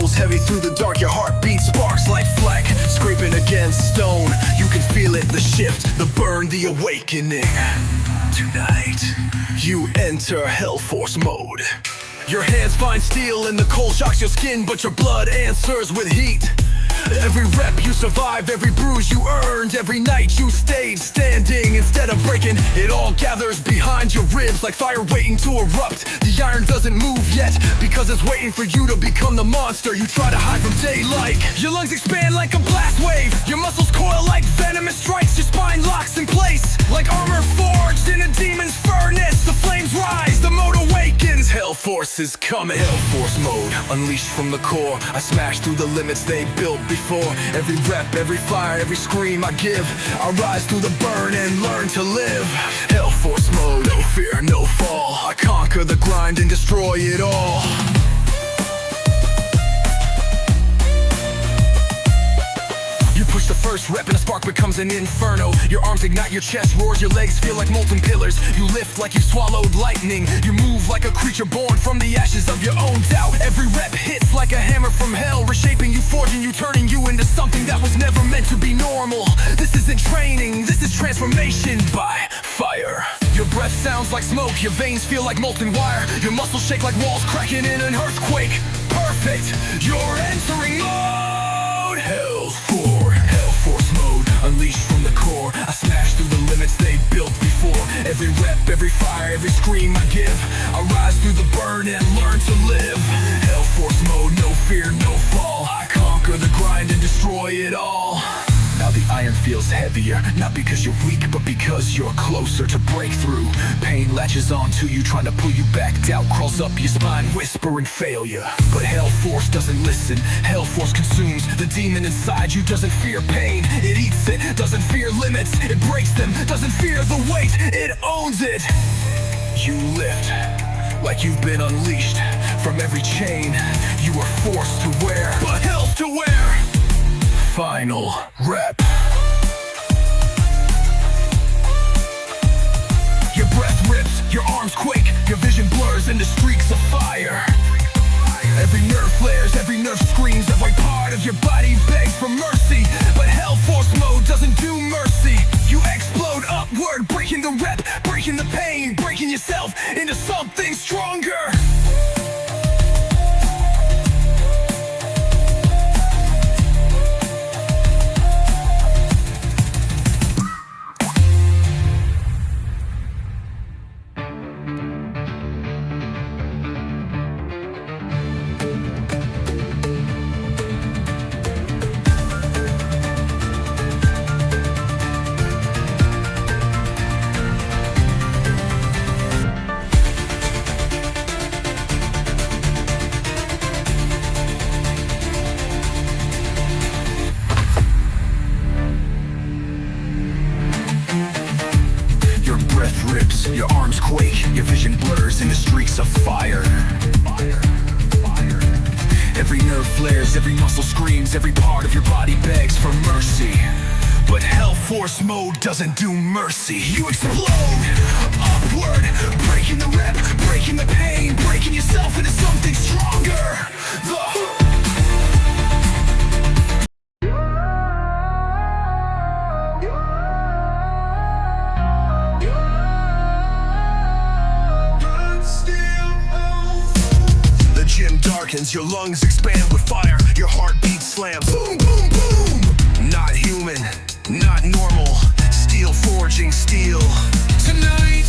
feels heavy through the dark. Your heartbeat sparks like flak, scraping against stone. You can feel it, the shift, the burn, the awakening. Tonight, you enter Hell Force mode. Your hands find steel and the cold shocks your skin, but your blood answers with heat. Every rep you survived, every bruise you earned, every night you stayed standing instead of breaking. It all gathers behind your ribs like fire waiting to erupt. The iron doesn't move yet because it's waiting for you to become the monster you try to hide from daylight. Your lungs expand like a blast wave, your muscles coil like venomous strikes. Your spine locks in place like armor forged in a demon's furnace. The flames rise, the mode awakens. Hell Force is coming. Hell Force mode, unleashed from the core. I smash through the limits they built before. Every rep, every fire, every scream I give, I rise through the burn and learn to live. Hell Force mode, no fear, no fall. I conquer the grind and destroy it all. You push the first rep and a spark becomes an inferno. Your arms ignite, your chest roars, your legs feel like molten pillars. You lift like you swallowed lightning. You move like a creature born from the ashes of your own doubt. Every rep hits like a hammer from hell, reshaping you, forging you, turning you into something that was never meant to be normal. This isn't training, this is transformation by fire. Your breath sounds like smoke, your veins feel like molten wire. Your muscles shake like walls cracking in an earthquake. Perfect, you're entering mode. Hell Force mode, unleashed from the core. I smash through the limits they built before. Every rep, every fire, every scream I give, I rise through the burn and learn to live. Hell Force mode, no fear, no fall. I conquer the grind and destroy it all. Now the iron feels heavier, not because you're weak, but because you're closer to breakthrough. Pain latches onto you, trying to pull you back. Doubt crawls up your spine, whispering failure. But Hell Force doesn't listen. Hell Force consumes. The demon inside you doesn't fear pain. It eats it, doesn't fear limits. It breaks them, doesn't fear the weight. It owns it. You lift like you've been unleashed from every chain you were forced to wear, but hell to wear. Final rep. Your breath rips, your arms quake, your vision blurs into streaks of fire. Every nerve flares, every nerve screams, every part of your body begs for mercy. But Hell Force mode doesn't do mercy. You explode upward, breaking the rep, breaking the pain, breaking yourself into something stronger. Rips, your arms quake, your vision blurs into streaks of fire. Every nerve flares, every muscle screams, every part of your body begs for mercy. But Hell Force mode doesn't do mercy. You explode upward, breaking the rep, breaking the pain, breaking yourself into something stronger. Your lungs expand with fire, your heartbeat slams. Boom, boom, boom. Not human, not normal. Steel forging steel. Tonight,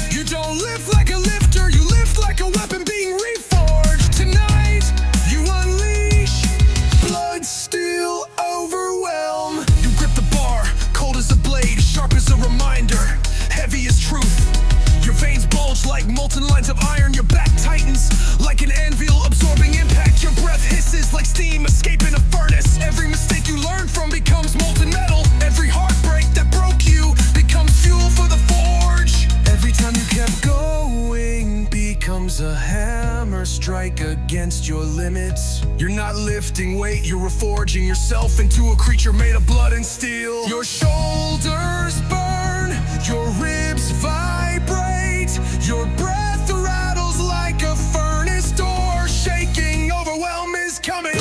you don't live like a lifter, you lift like a weapon being reforged. Tonight, you unleash blood, steel, overwhelm. You grip the bar, cold as a blade, sharp as a reminder, heavy as truth. Your veins bulge like molten lines of iron. Your back tightens like an anvil absorbing impact. Your breath hisses like steam escaping a furnace. Every mistake you learn from becomes molten metal. Every heartbreak that broke you becomes fuel for the forge. Every time you kept going becomes a hammer strike against your limits. You're not lifting weight, you're reforging yourself into a creature made of blood and steel. Your shoulders burn, your ribs vibrate, your breath rattles like a furnace door shaking. Overwhelm is coming.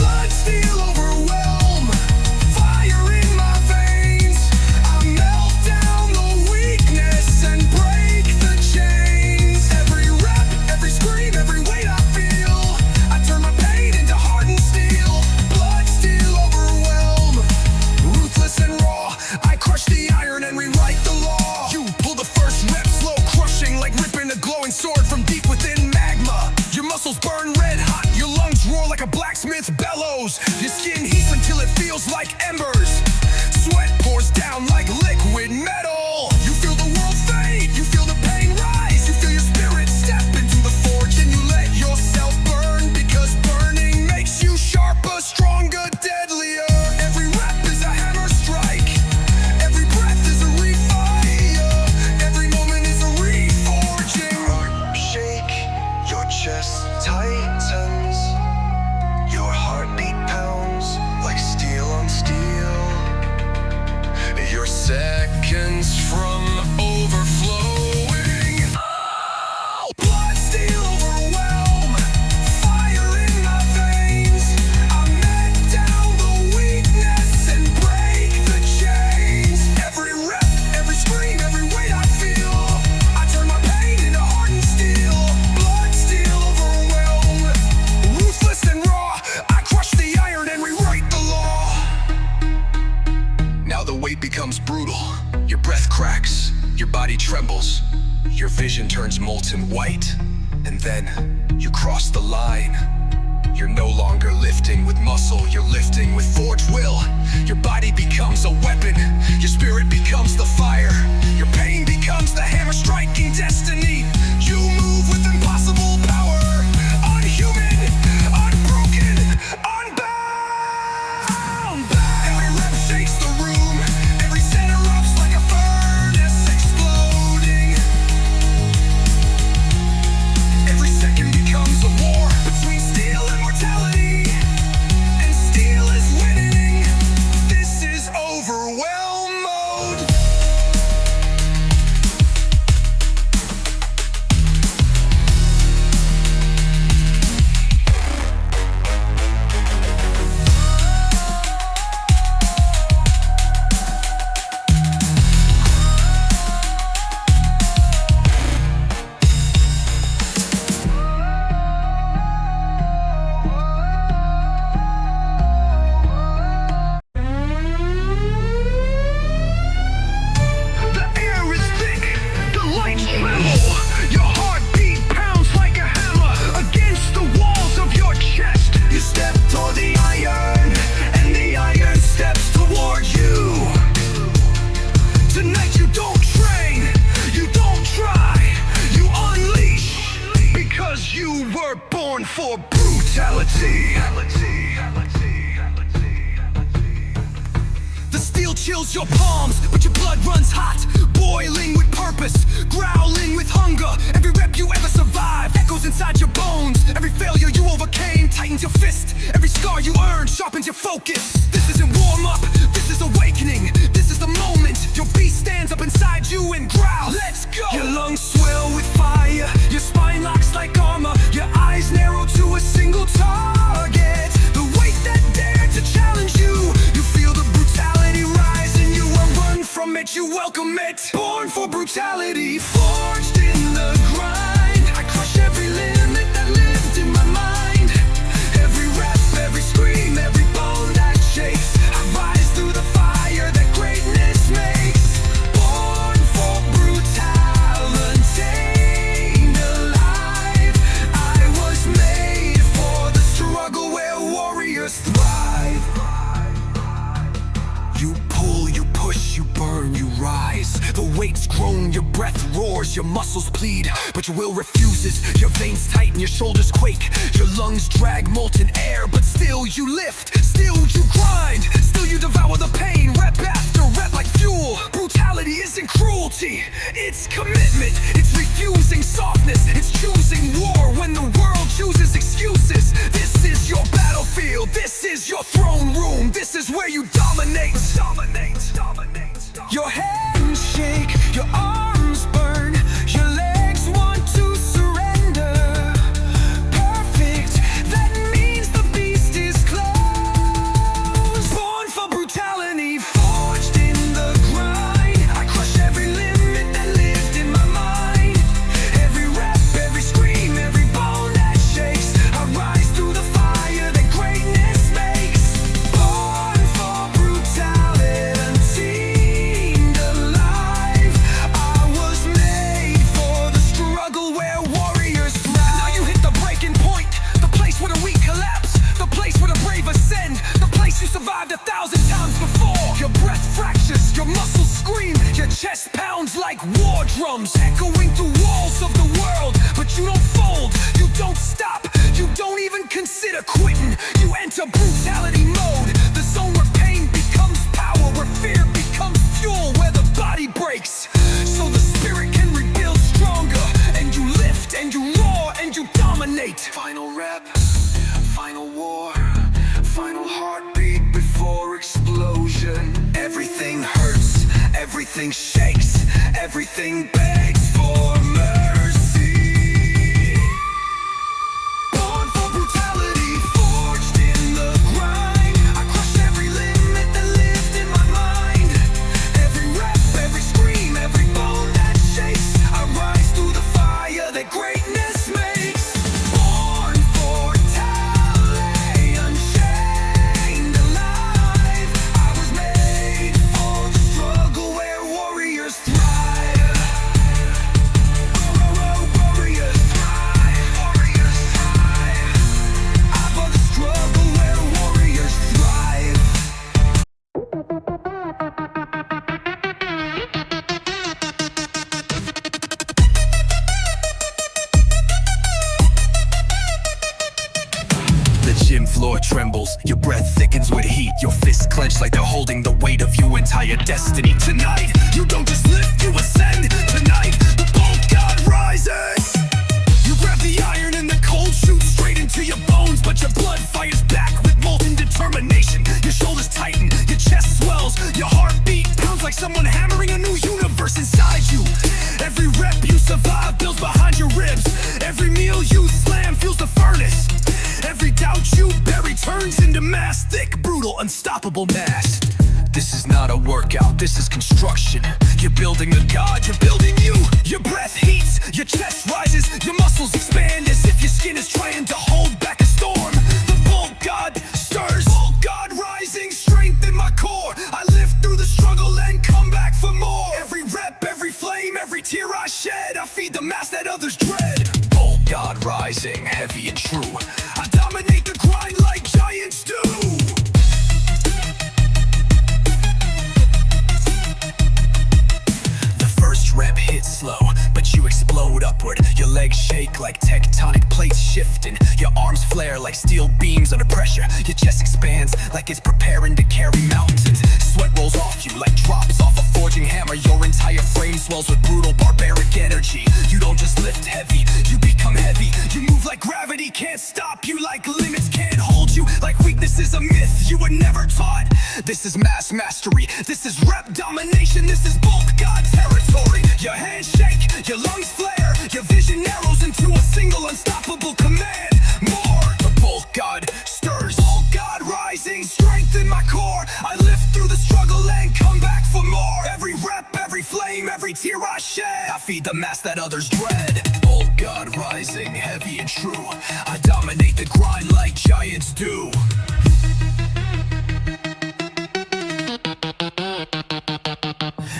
like embers. Sweat pours down like liquid metal. You feel the world fade, you feel the pain rise. You feel your spirit step into the forge, and you let yourself burn, because burning makes you sharper, stronger, deadlier. Every rep is a hammer strike. Every breath is a refire. Every moment is a reforging. Heart shake, your chest tightens. Your heartbeat pounds like steel on steel. You're seconds from overflowing. Oh! Blood, steel, overwhelm. Fire in my veins. I met down the weakness and break the chains. Every rep, every scream, every weight I feel, I turn my pain into hardened steel. Blood, steel, overwhelm. Ruthless and raw, I crush the iron and rewrite the law. Now the weight becomes brutal. Your breath cracks, your body trembles, your vision turns molten white, and then you cross the line. You're no longer lifting with muscle, you're lifting with forged will. Your body becomes a weapon, your spirit becomes the fire. Your pain becomes the hammer striking destiny. You move with impossible power, unhuman, unbroken, unbound. Every rep shakes the room, every center erupts like a furnace exploding. Every second becomes a war between steel and mortality, and steel is winning. This is overwhelm mode. The air is thick, the lights tremble. Your heartbeat pounds like a hammer against the walls of your chest. You step toward the iron, and the iron steps toward you. Tonight you don't train, you don't try, you unleash, because you were born for brutality. The steel chills your palms, but your blood runs hot, boiling with purpose, growling with hunger. Every rep you ever survived echoes inside your bones. Every failure you overcame tightens your fist. Every scar you earned sharpens your focus. This isn't warm-up, this is awakening. This is the moment your beast stands up inside you and growls. Let's go! Your lungs swell with fire, your spine locks like armor, your eyes narrow to a single target. The weight that dared to challenge you, you feel the brutality rise, and you will run from it, you welcome it. Born for brutality, forged in the grind. I crush every limit that lived in my mind. Every rep, every scream, every bone that shakes, I rise through the fire that greatness makes. Born for brutality, alive. I was made for the struggle where warriors thrive. You pull, you push, you burn, you rise. The weight's grown, your breath roars, your muscles plead, but your will refuses. Your veins tighten, your shoulders quake, your lungs drag molten air, but still you lift, still you grind, still you devour the pain, rep after rep like fuel. Brutality isn't cruelty, it's commitment. It's refusing softness, it's choosing war when the world chooses excuses. This is your battlefield, this is your throne room, this is where you dominate. Your hands shake, your arms burn, your legs want to surrender. Perfect, that means the beast is close. Born 1,000 times before. Your breath fractures, your muscles scream, your chest pounds like war drums, echoing through walls of the world. But you don't fold, you don't stop, you don't even consider quitting. You enter brutality mode, the zone where pain becomes power, where fear becomes fuel, where the body breaks so the spirit can rebuild stronger. And you lift and you roar and you dominate. Final rep, final war, final heartbeat before explosion. Everything hurts, everything shakes, everything begs for mercy. Born for brutality, forged in the grind. I crush every limit that lived in my mind. Every rep, every scream, every bone that shakes. I rise through the fire that greatness makes. Born for tally, unchained, alive. I was made for the struggle where warriors thrive. Warriors thrive, warriors thrive. I'm for the struggle where warriors thrive. The gym floor trembles, your breath thickens with heat. Your fists clench like they're holding the weight of your entire destiny. Tonight, you don't just lift, you ascend. Tonight, the bolt god rises. You grab the iron and the cold shoots straight into your bones, but your blood fires back with molten determination. Your shoulders tighten, your chest swells, your heartbeat pounds like someone hammering a new universe inside you. Every rep you survive builds behind your ribs. Every meal you slam fuels the furnace. Every doubt you bury turns into mass, thick, brutal, unstoppable mass. This is not a workout, this is construction. You're building a god, you're building you. Your breath heats, your chest rises, your muscles expand as if your skin is trying to hold back a storm. The bolt god stirs, bolt god rising, strength in my core. I live through the struggle and come back for more. Every rep, every flame, every tear I shed, I feed the mass that others dread. Bolt god rising, heavy and true. I dominate the grind like giants do. The first rep hits slow, but you explode upward. Your legs shake like tectonic plates shifting. Your arms flare like steel beams under pressure. Your chest expands like it's preparing to carry mountains. Sweat rolls off you like drops off a forging hammer. Your entire frame swells with brutal barbaric energy. You don't just lift heavy, you become heavy. You move like gravity can't stop you, like limits can't hold you, like weakness is a myth you were never taught. This is mass mastery, this is rep domination, this is bulk god territory. Your hands shake, your lungs flare, your vision narrows into a single unstoppable command. More, the bulk god stirs, bulk god rising, strength in my core. I live through the struggle and come back for more. Every rep, every flame, every tear I shed, I feed the mass that others dread. Bulk god rising, heavy and true. I dominate the grind like giants do.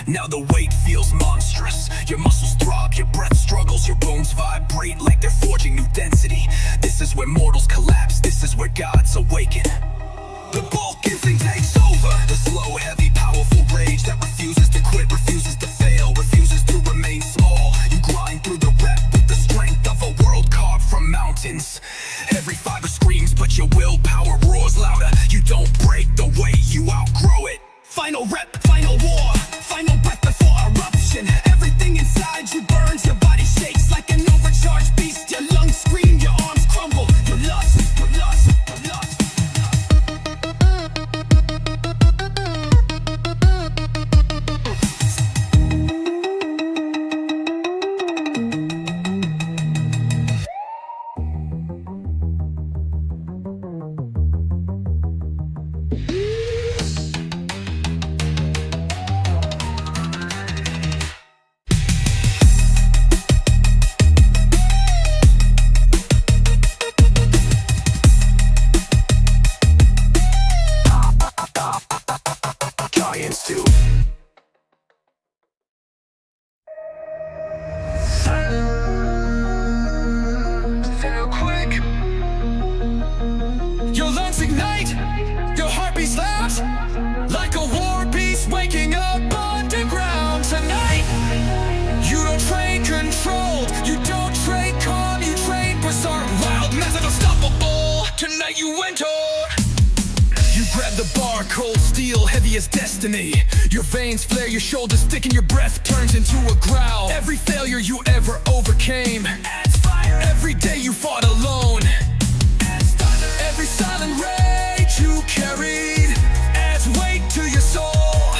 Now the weight feels monstrous. Your muscles throb, your breath struggles, your bones vibrate like they're forging new density. This is where mortals collapse, this is where gods awaken. The bulk instinct takes over. The slow, heavy, powerful rage that refuses to quit, refuses to fail, refuses to remain small. You grind through the rep with the strength of a world carved from mountains. Every fiber screams, but your willpower roars louder. You don't break the way, you outgrow it. Final rep, final war, final breath before eruption. Everything inside you burns, your body shakes like an overcharged beast. Your lungs scream, your arms crumble, your lust, your lust, your lust. Your lungs ignite, your heartbeat slaps. are cold steel, heavy as destiny. Your veins flare, your shoulders thicken, your breath turns into a growl. Every failure you ever overcame adds fire. Every day you fought alone adds thunder. Every silent rage you carried adds weight to your soul.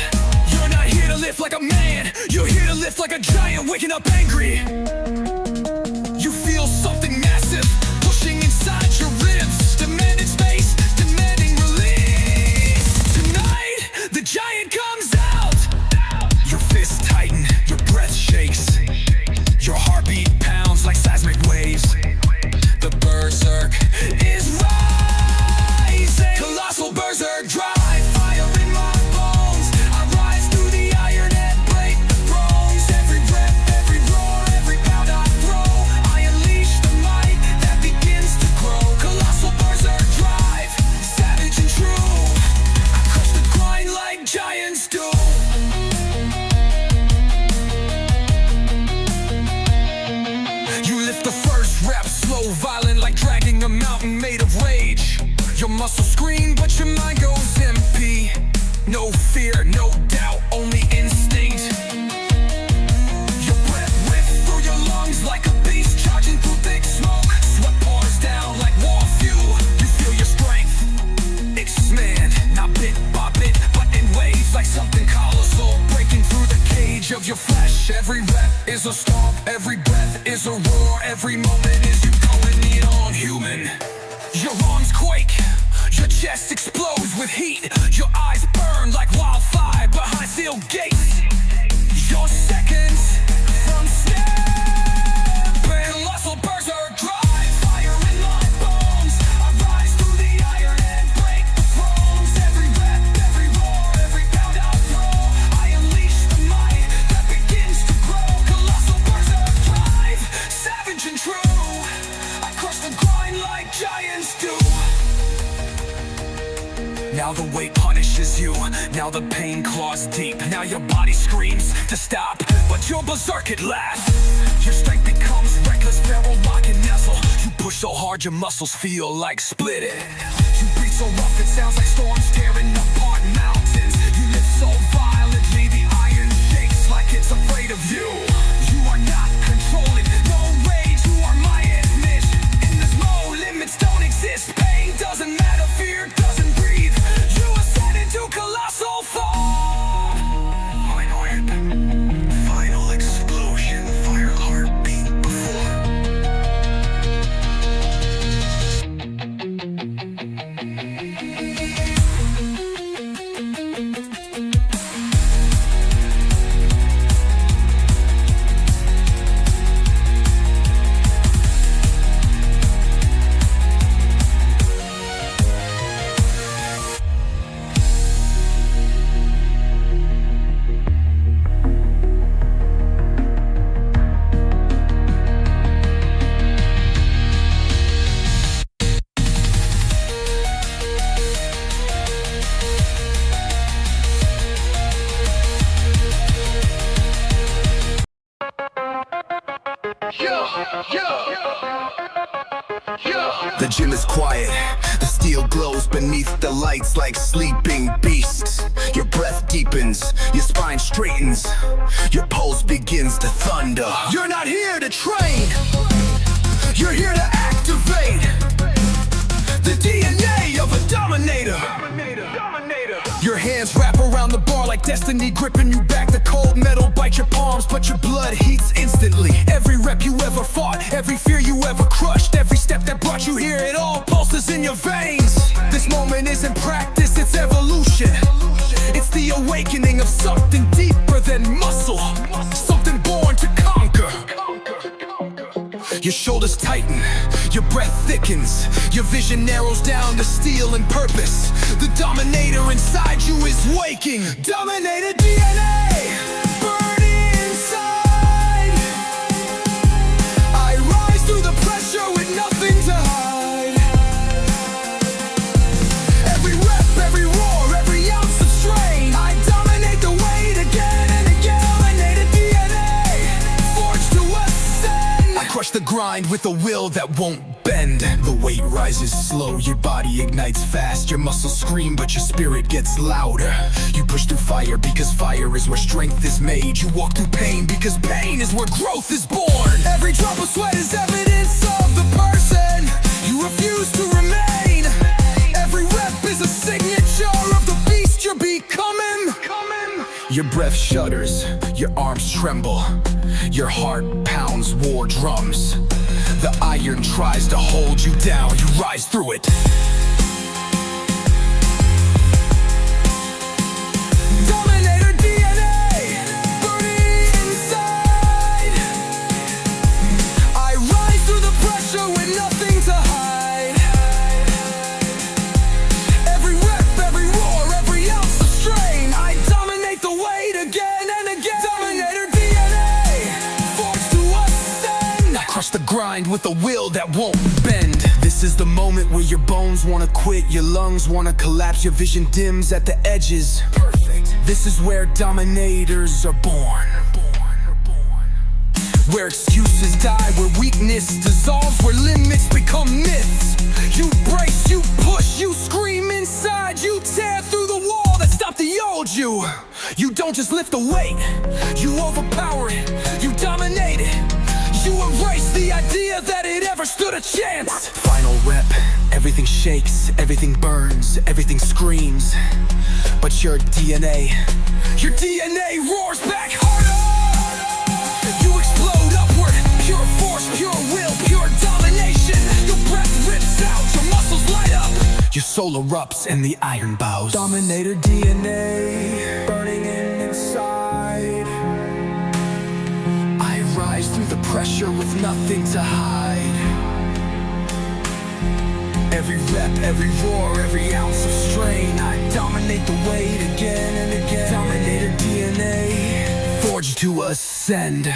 You're not here to lift like a man, you're here to lift like a giant waking up angry. You feel something massive pushing inside your ribs, demanding space, demanding release. Tonight, the giant comes out. Your fists tighten, your breath shakes, your heartbeat pounds like seismic waves. The berserk is rising. Colossal berserk drive, fire in my bones. I rise through the iron and break the thrones. Every breath, every roar, every pound I throw, I unleash the might that begins to grow. Colossal berserk drive, savage and true. I crush the grind like giants do. You lift the first rep, slow, violent, like dragging a mountain made of rage. Your muscles scream, but your mind goes empty. No fear, no doubt, only instinct. Your breath whips through your lungs like a beast, charging through thick smoke. Sweat pours down like war fuel. You feel your strength expand, not bit by bit, but in waves like something colossal, breaking through the cage of your flesh. Every rep is a stomp, every breath is a roar, every moment is you going in on human. Your arms quake, your chest explodes with heat, your eyes burn like wildfire behind sealed gates. Your seconds from snapping, muscle berserk drive, fire in my bones. I rise through the iron and break the thrones. Every rep, every roar, every pound I throw, I unleash the might that begins to grow. Colossal berserk drive, savage and true. I crush the grind like giants do. Now the weight punishes you, now the pain claws deep. Now your body screams to stop, but your berserk it laughs. Your strength becomes reckless, feral, lock and nestle. You push so hard your muscles feel like splitting. You breathe so rough it sounds like storms tearing apart mountains. You lift so violently the iron shakes like it's afraid of you. You are not controlling, no rage, you are my admission. In this mode, limits don't exist, pain doesn't matter, fear doesn't breathe. You ascend into colossal form. Final explosion, fire heartbeat before. The gym is quiet, the steel glows beneath the lights like sleeping beasts. Your breath deepens, your spine straightens, your pulse begins to thunder. You're not here to train, you're here to activate the DNA of a dominator. Your hands wrap around the bar like destiny, gripping you back. The cold metal bites your palms, but your blood heats instantly. Every rep you ever fought, every fear you ever crushed, every step that brought you here, it all pulses in your veins. This moment isn't practice, it's evolution. It's the awakening of something deeper than muscle, something born to conquer. Your shoulders tighten, your breath thickens, your vision narrows down to steel and purpose. The dominator inside you is waking. Dominator DNA, burn inside. I rise through the pressure with nothing to hide. Every rep, every roar, every ounce of strain, I dominate the weight again and again. Dominator DNA, forged to ascend. I crush the grind with a will that won't bend. bend. The weight rises slow, your body ignites fast. Your muscles scream, but your spirit gets louder. You push through fire because fire is where strength is made. You walk through pain because pain is where growth is born. Every drop of sweat is evidence of the person you refuse to remain. Every rep is a signature of the beast you're becoming. Your breath shudders, your arms tremble, your heart pounds war drums. The iron tries to hold you down, you rise through it. Dominator DNA, burning inside. I rise through the pressure with nothing to hide. Every rep, every roar, every ounce of strain, I dominate the weight again and again. Dominator DNA, forged to ascend. Crush the grind with a will that won't bend. This is the moment where your bones wanna quit, your lungs wanna collapse, your vision dims at the edges. Perfect. This is where dominators are born. Where excuses die, where weakness dissolves, where limits become myths. You brace, you push, you scream inside, you tear through the wall that stopped the old you. You don't just lift the weight, you overpower it, you dominate it. You erase the idea that it ever stood a chance. Final rep, everything shakes, everything burns, everything screams. But your DNA roars back harder. You explode upward, pure force, pure will, pure domination. Your breath rips out, your muscles light up. Your soul erupts and the iron bows. Dominator DNA, burning inside. I rise through the pressure with nothing to hide. Every rep, every roar, every ounce of strain, I dominate the weight again and again. Dominator DNA, forged to ascend.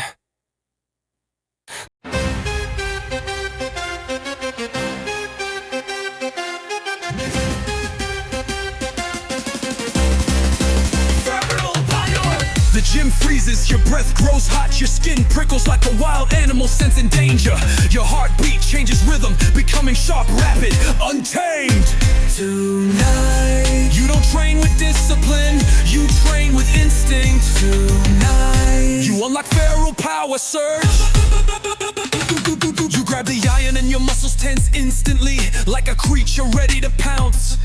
The gym freezes, your breath grows hot, your skin prickles like a wild animal sensing danger. Your heartbeat changes rhythm, becoming sharp, rapid, untamed. Tonight, you don't train with discipline, you train with instinct. Tonight, you unlock feral power surge. You grab the iron and your muscles tense instantly, like a creature ready to pounce.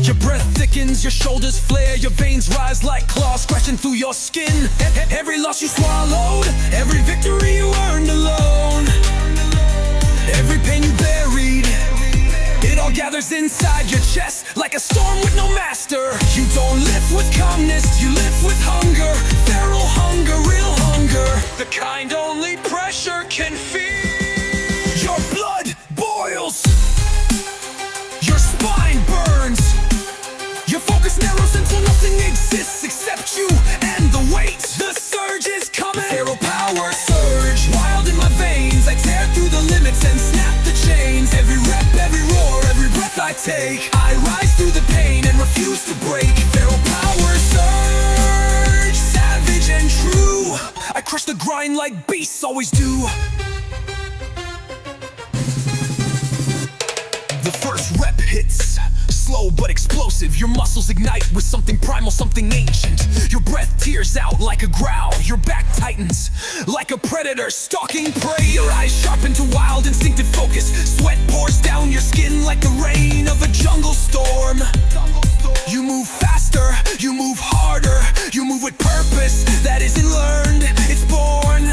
Your breath thickens, your shoulders flare, your veins rise like claws scratching through your skin. Every loss you swallowed, every victory you earned alone, every pain you buried, it all gathers inside your chest like a storm with no master. You don't live with calmness, you live with hunger. Feral hunger, real hunger, the kind only pressure can feed. Your blood boils, your spine burns, your focus narrows until nothing exists except you and the weight. The surge is coming, feral power surge. Wild in my veins, I tear through the limits and snap the chains. Every rep, every roar, every breath I take, I rise through the pain and refuse to break. Feral power surge, savage and true. I crush the grind like beasts always do. The first rep hits, slow but explosive. Your muscles ignite with something primal, something ancient. Your breath tears out like a growl, your back tightens like a predator stalking prey. Your eyes sharpen to wild, instinctive focus. Sweat pours down your skin like the rain of a jungle storm. You move faster, you move harder, you move with purpose that isn't learned, it's born.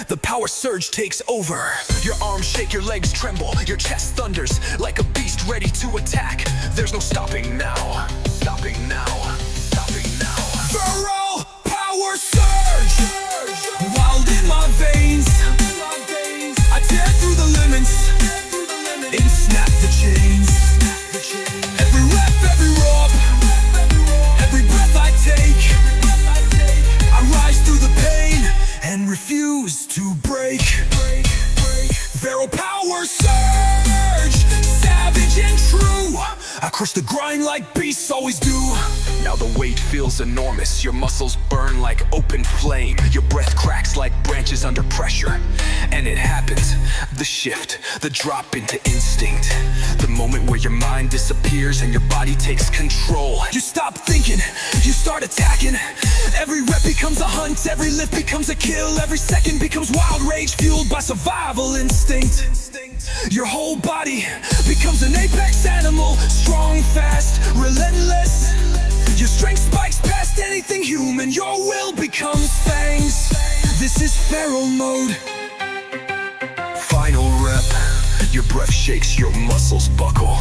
The power surge takes over. Your arms shake, your legs tremble, your chest thunders like a beast ready to attack. There's no stopping now, stopping now, stopping now. Feral power surge, wild in my veins, I tear through the limits and snap the chains. Every rep, every roar, every breath I take, I rise through the pain and refuse to break. Feral power surge, savage and true. I crush the grind like beasts always do. Now the weight feels enormous, your muscles burn like open flame, your breath cracks like branches under pressure. And it happens, the shift, the drop into instinct, the moment where your mind disappears and your body takes control. You stop thinking, you start attacking. Every rep becomes a hunt, every lift becomes a kill, every second becomes wild rage fueled by survival instinct. Your whole body becomes an apex animal, strong, fast, relentless. Your strength spikes past anything human, your will becomes fangs. This is feral mode. Final rep, your breath shakes, your muscles buckle,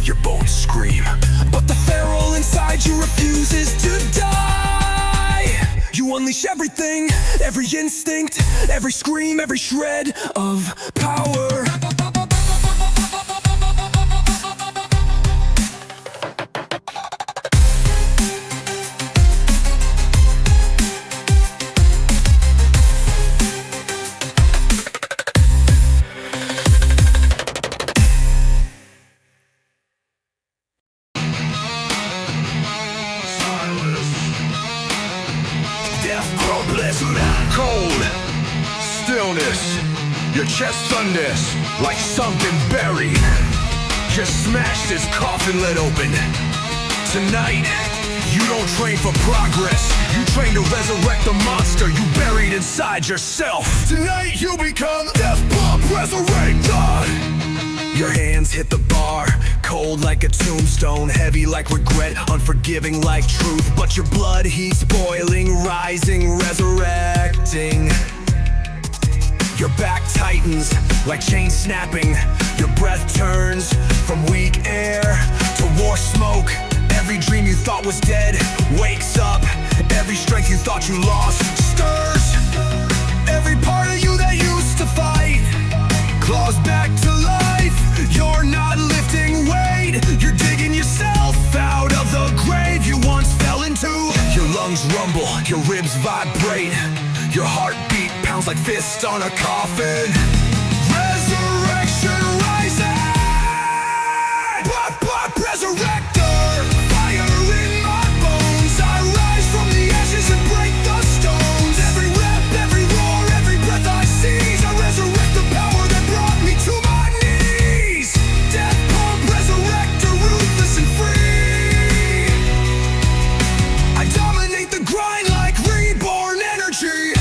your bones scream, but the feral inside you refuses to die. You unleash everything, every instinct, every scream, every shred of power. Cold stillness, your chest thunders like something buried. Just smashed this coffin lid open. Tonight, you don't train for progress, you train to resurrect the monster you buried inside yourself. Tonight you become Death Bomb Resurrector. Your hands hit the bar, cold like a tombstone, heavy like regret, unforgiving like truth. But your blood heats boiling, rising, resurrecting. Your back tightens like chain snapping. Your breath turns from weak air to war smoke. Every dream you thought was dead wakes up. Every strength you thought you lost stirs. Every part of you that used to fight claws back to life. You're not lifting weight, you're digging yourself out of the grave you once fell into. Your lungs rumble, your ribs vibrate, your heartbeat pounds like fists on a coffin. Resurrection rising, resurrector. Fire in my bones, I rise from the ashes and break the stones. Every rep, every roar, every breath I seize, I resurrect the power that brought me to my knees. Death Pump Resurrector, ruthless and free. I dominate the grind like reborn energy.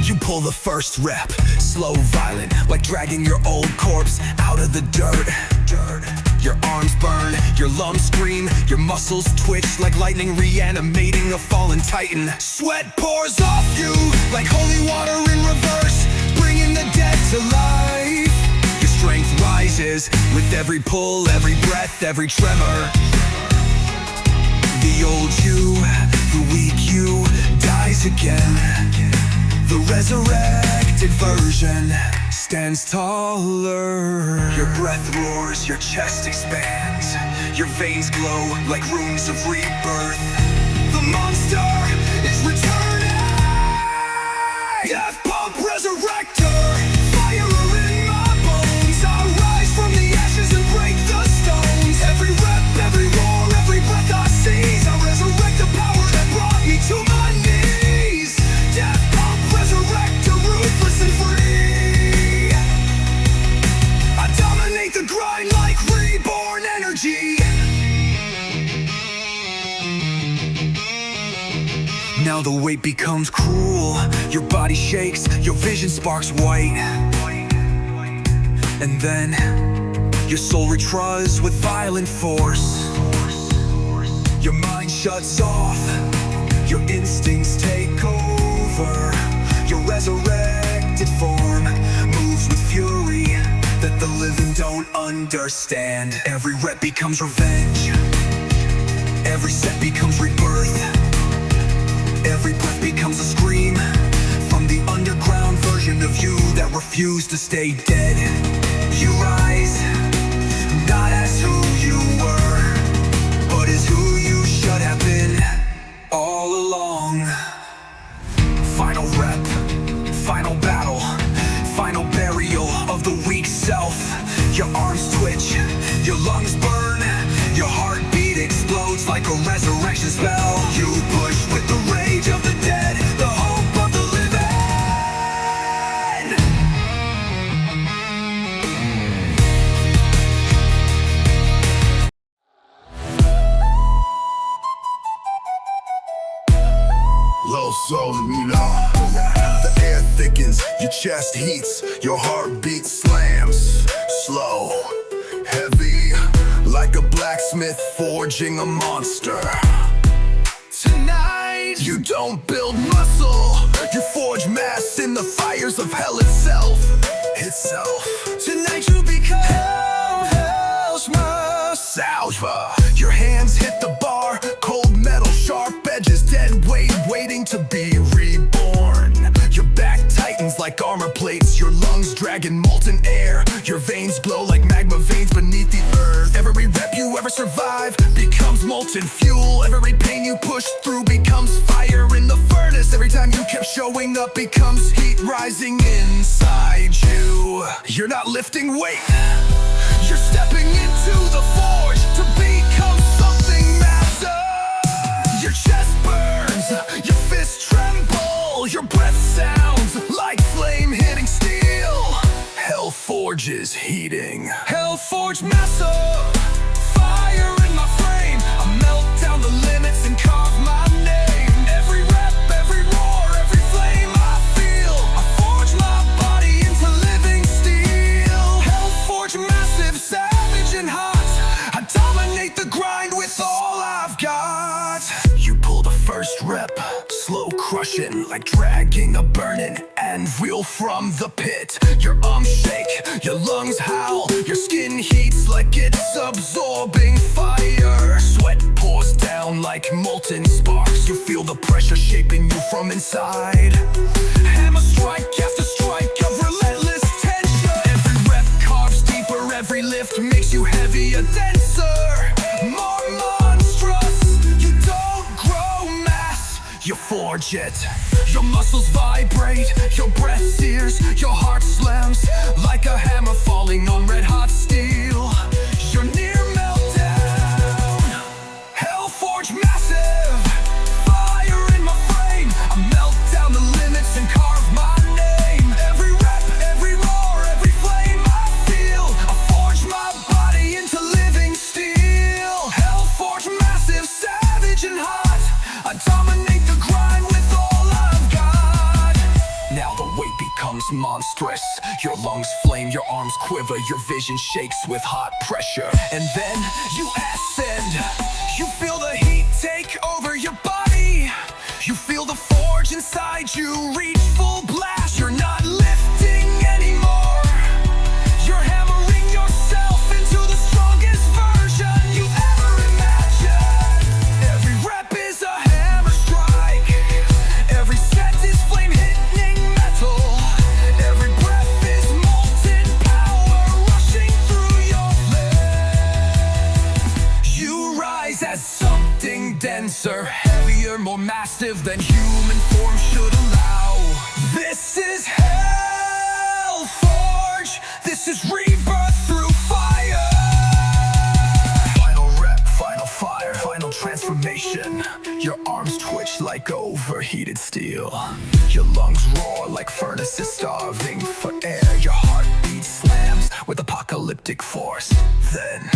You pull the first rep, slow, violent, like dragging your old corpse out of the dirt. Your arms burn, your lungs scream, your muscles twitch like lightning reanimating a fallen titan. Sweat pours off you like holy water in reverse, bringing the dead to life. Your strength rises with every pull, every breath, every tremor. The old you, the weak you, dies again. The resurrected version stands taller. Your breath roars, your chest expands, your veins glow like runes of rebirth. The monster is returning. Death Pump Resurrector, fire in my bones, I rise from the ashes and break the stones. Every rep, every roar, every breath I seize, I resurrect the power that brought me to my knees. Death Pump Resurrector, ruthless and free. I dominate the grind like reborn energy. Now the weight becomes cruel, your body shakes, your vision sparks white. And then, your soul retries with violent force. Your mind shuts off, your instincts take over. Your resurrected form moves with fury that the living don't understand. Every rep becomes revenge, every set becomes rebirth. Every breath becomes a scream from the underground version of you that refused to stay dead. You rise, not as who you were, but as who you should have been all along. Final rep, final battle, final burial of the weak self. Your arms twitch, your lungs burn, The air thickens, your chest heats, your heartbeat slams. Slow, heavy, like a blacksmith forging a monster. Tonight, you don't build muscle, you forge mass in the fires of hell itself. Tonight you become Salva. Your hands hit the bar, cold metal, sharp edges, dead weight, waiting to be reborn. Your back tightens like armor plates, your lungs dragging molten air. Your veins glow like magma veins beneath the earth. Every rep you ever survive becomes molten fuel. Every pain you push through becomes fire in the furnace. Every time you kept showing up becomes heat rising inside you. You're not lifting weight, you're stepping into the forge to become something massive. Your chest burns, your fists tremble, your breath sounds like flame hitting steel. Hell Forge is heating. Hell Forge massive, fire in my frame. I melt down the limits and carve my name. Every rep, every roar, every flame I feel, I forge my body into living steel. Hell Forge massive, savage and hot, I dominate the grind with all I've got. You pull the first rep, slow crushing like dragging a burning anvil from the pit. Your arms shake, your lungs howl, your skin heats like it's absorbing fire. Sweat pours down like molten sparks, you feel the pressure shaping you from inside. Hammer strike after strike of relentless tension. Every rep carves deeper, every lift makes you heavier, denser, more monstrous. You don't grow mass, you forge it. Your muscles vibrate, your breath sears, your heart slams like a hammer falling on red hot steel. You're near meltdown. Hell Forge massive, fire in my frame. I melt down the limits and carve my name. Every rep, every roar, every flame I feel, I forge my body into living steel. Hell Forge massive, savage and hot, I dominate the grind with all I've got. Now the weight becomes monstrous, your lungs flame, your arms quiver, your vision shakes with hot pressure. And then you ascend, you feel the heat take over your body. You feel the forge inside you reach full blast. You're not lifting anymore, you're hammering yourself into the strongest version you ever imagined. Every rep is a hammer strike, every set is flame hitting metal. Every breath is molten power rushing through your flesh. You rise as something denser, heavier, more massive than human form should allow. This is Hell Forge, this is rebirth through fire. Final rep, final fire, final transformation. Your arms twitch like overheated steel. Your lungs roar like furnaces starving for air. Your heartbeat slams with apocalyptic force. Then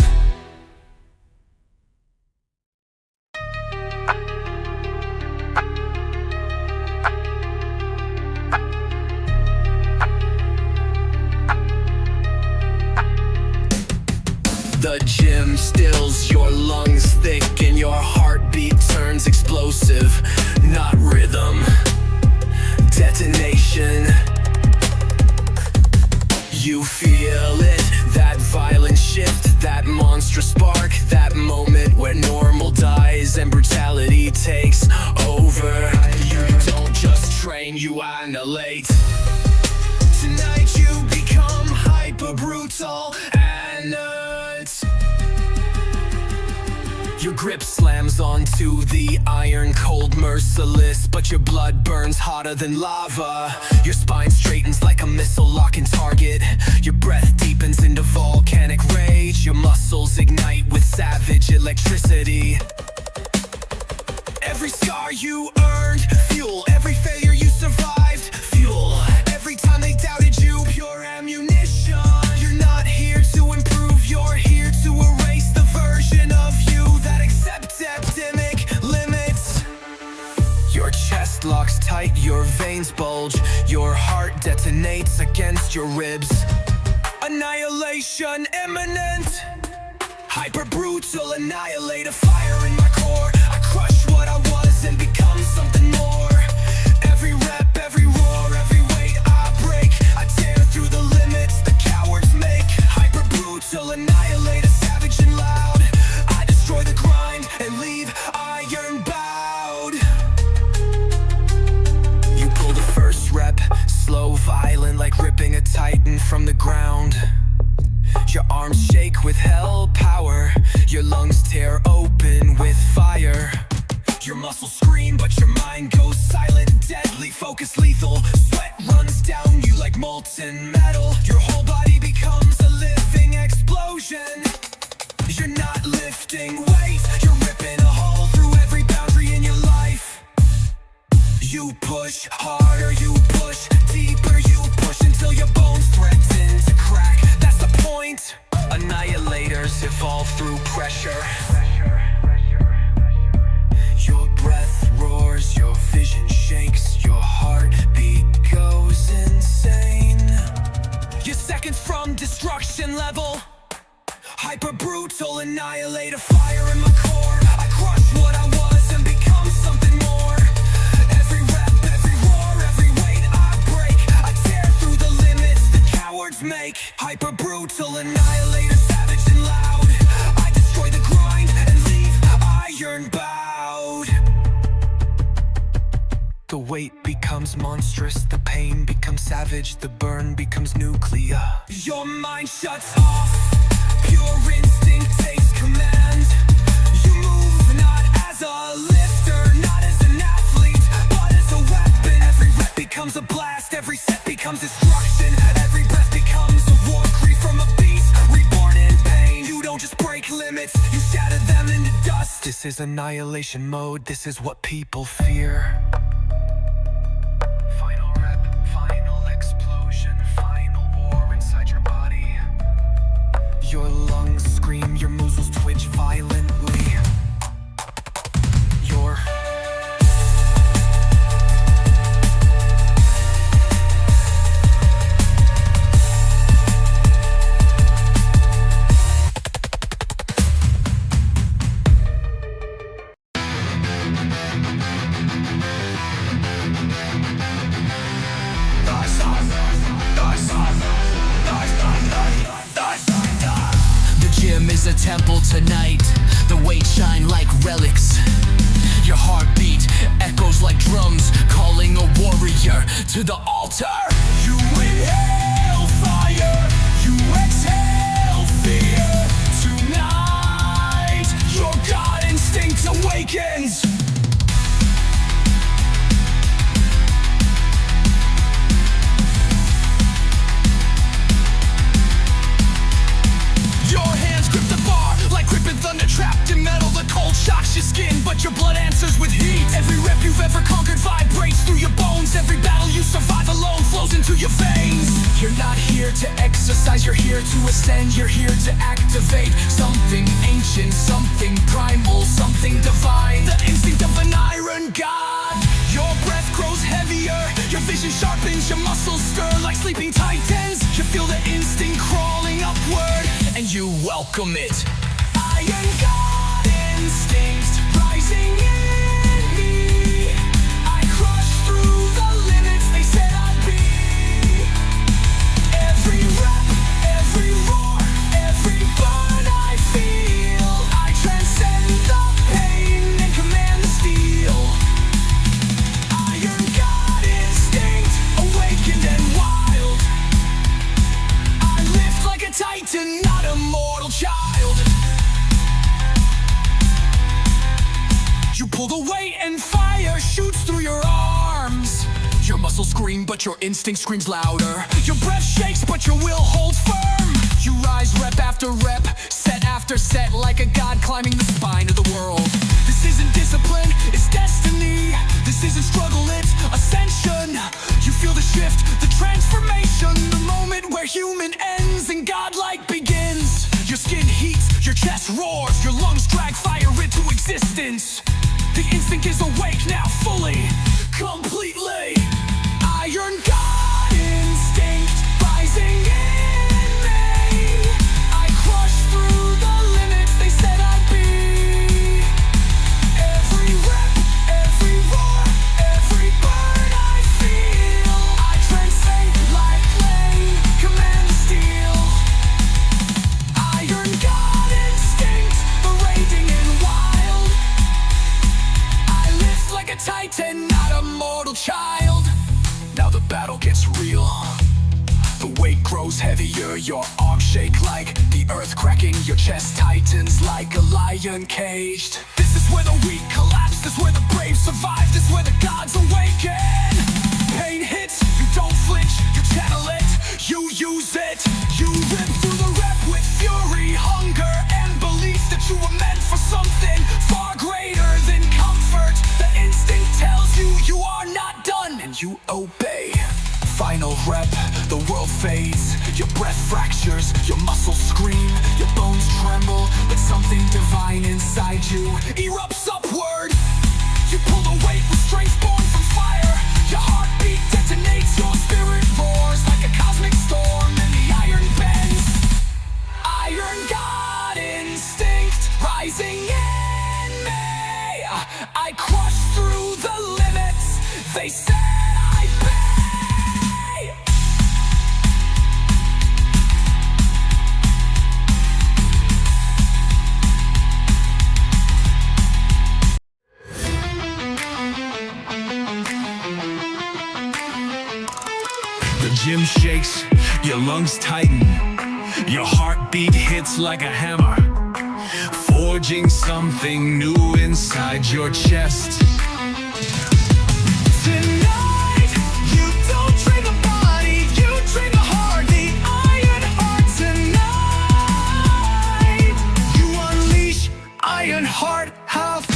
the gym stills, your lungs thick, and your heartbeat turns explosive. Not rhythm, detonation. You feel it, that violent shift, that monstrous spark, that moment where normal dies and brutality takes over. You don't just train, you annihilate. Tonight you become hyper brutal and your grip slams onto the iron, cold, merciless, but your blood burns hotter than lava. Your spine straightens like a missile locking target. Your breath deepens into volcanic rage. Your muscles ignite with savage electricity. Every scar you earned, fuel. Every failure you survived, fuel. Every time they doubted you, pure ammunition. You're not here to improve, you're here to erase the version of you that accepts epidemic limits. Your Your chest locks tight, your veins bulge, your heart detonates against your ribs. Annihilation imminent. Hyper brutal, annihilate a fire in my core. I crush what I was and become something more. Every rep, every roar, every weight I break, I tear through the limits the cowards make. Hyper brutal, annihilate a savage and loud. I destroy the grind and leave iron bowed. You pull the first rep, slow, violent, like ripping a titan from the ground. Your arms shake with hell power, your lungs tear open with fire. Your muscles scream but your mind goes silent, deadly focus lethal. Sweat runs down you like molten metal. Your whole body becomes a living explosion. You're not lifting weights, you're ripping a hole through every boundary in your life. You push harder, you push deeper, you push until your bones threaten to crack. That's the point. Annihilators evolve through pressure. Your breath roars, your vision shakes, your heartbeat goes insane. You're seconds from destruction level. Hyper brutal, annihilate a fire in my core. I crush what I was and become something more. Every rep, every roar, every weight I break, I tear through the limits the cowards make. Hyper brutal, annihilate a savage and loud. I destroy the grind and leave iron bowed. The weight becomes monstrous, the pain becomes savage, the burn becomes nuclear. Your mind shuts off, pure instinct takes command. You move not as a lifter, not as an athlete, but as a weapon. Every rep becomes a blast, every set becomes destruction. Every breath becomes a war cry from a beast, reborn in pain. You don't just break limits, you shatter them into dust. This is annihilation mode, this is what people fear. Final rep, final explosion, final war inside your body. Your lungs scream, your muscles twitch violently. Your gym is a temple tonight. The weights shine like relics. Your heartbeat echoes like drums, calling a warrior to the altar. You inhale fire, you exhale fear. Tonight, your god instinct awakens. Trapped in metal, the cold shocks your skin, but your blood answers with heat. Every rep you've ever conquered vibrates through your bones. Every battle you survive alone flows into your veins. You're not here to exercise, you're here to ascend. You're here to activate something ancient, something primal, something divine. The instinct of an iron god. Your breath grows heavier, your vision sharpens, your muscles stir like sleeping titans. You feel the instinct crawling upward, and you welcome it. Iron God instinct rising in me. I crush through the limits they said I'd be. Every rep, every roar, every burn I feel. I transcend the pain and command the steel. Iron God instinct, awakened and wild. I lift like a titan, not a mortal child. You pull the weight and fire shoots through your arms. Your muscles scream, but your instinct screams louder. Your breath shakes, but your will holds firm. You rise rep after rep, set after set, like a god climbing the spine of the world. This isn't discipline, it's destiny. This isn't struggle, it's ascension. You feel the shift, the transformation, the moment where human ends and godlike begins. Your skin heats, your chest roars, your lungs drag fire into existence. The instinct is awake now fully. like a titan, not a mortal child. Now the battle gets real. The weight grows heavier, your arms shake like the earth cracking. Your chest tightens like a lion caged. This is where the weak collapse, this is where the brave survive, this is where the gods awaken. Pain hits, you don't flinch, you channel it, you use it. You rip through the rep with fury, hunger, and belief that you were meant for something far greater than comfort. The instinct tells you you are not done, and you obey. Final rep, the world fades, your breath fractures, your muscles scream, your bones tremble, but something divine inside you erupts upward. You pull the weight with strength born from fire. Your heartbeat detonates, your spirit roars like a cosmic storm, and the iron bends. Iron God instinct rising in me. I crush through the limits they said I pay. The gym shakes, your lungs tighten, your heartbeat hits like a hammer, forging something new inside your chest. Tonight, you don't train the body, you train the heart, the iron heart. Tonight, you unleash iron heart health.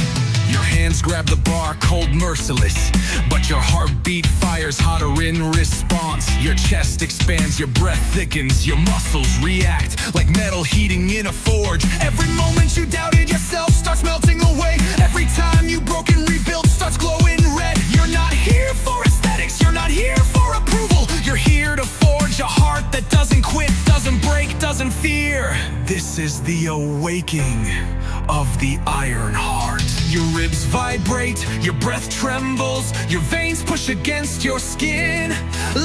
Your hands grab the bar, cold, merciless, but your heartbeat fires hotter in response. Your chest expands, your breath thickens, your muscles react like metal heating in a forge. Every moment you doubted yourself starts melting away. Every time you broke and rebuilt starts glowing red. You're not here for aesthetics, you're not here for approval. You're here to forge a heart that doesn't quit, doesn't break, doesn't fear. This is the awakening of the iron heart. Your ribs vibrate, your breath trembles, your veins push against your skin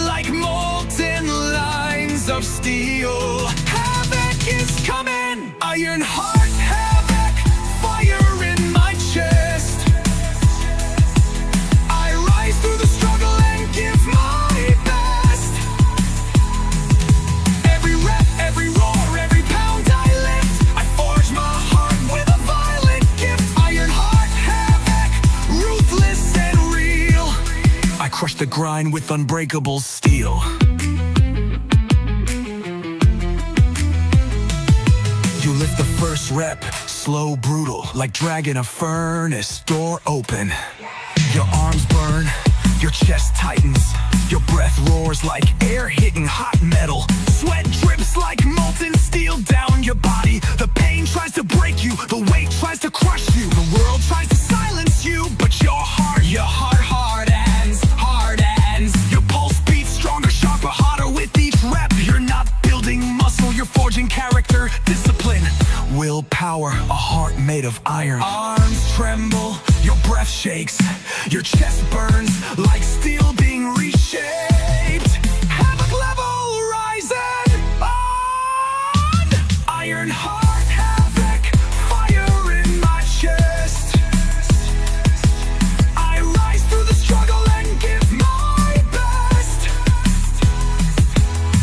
like molten lines of steel. Havoc is coming, iron heart havoc, fire in my chest. I rise through the struggle and give my best. Every rep, every roar, every pound I lift, I forge my heart with a violent gift. Iron heart havoc, ruthless and real. I crush the grind with unbreakable steel. You lift the first rep, slow, brutal, like dragging a furnace door open. Your arms burn, your chest tightens, your breath roars like air hitting hot metal. Sweat drips like molten steel down your body. The pain tries to break you, the weight tries to crush you. The world tries to silence you, but your heart hardens. Your pulse beats stronger, sharper, hotter with each rep. You're not building muscle, you're forging character, discipline, willpower, a heart made of iron. Arms tremble, your breath shakes, your chest burns like steel being reshaped. Havoc level rising on. Iron heart havoc, fire in my chest. I rise through the struggle and give my best.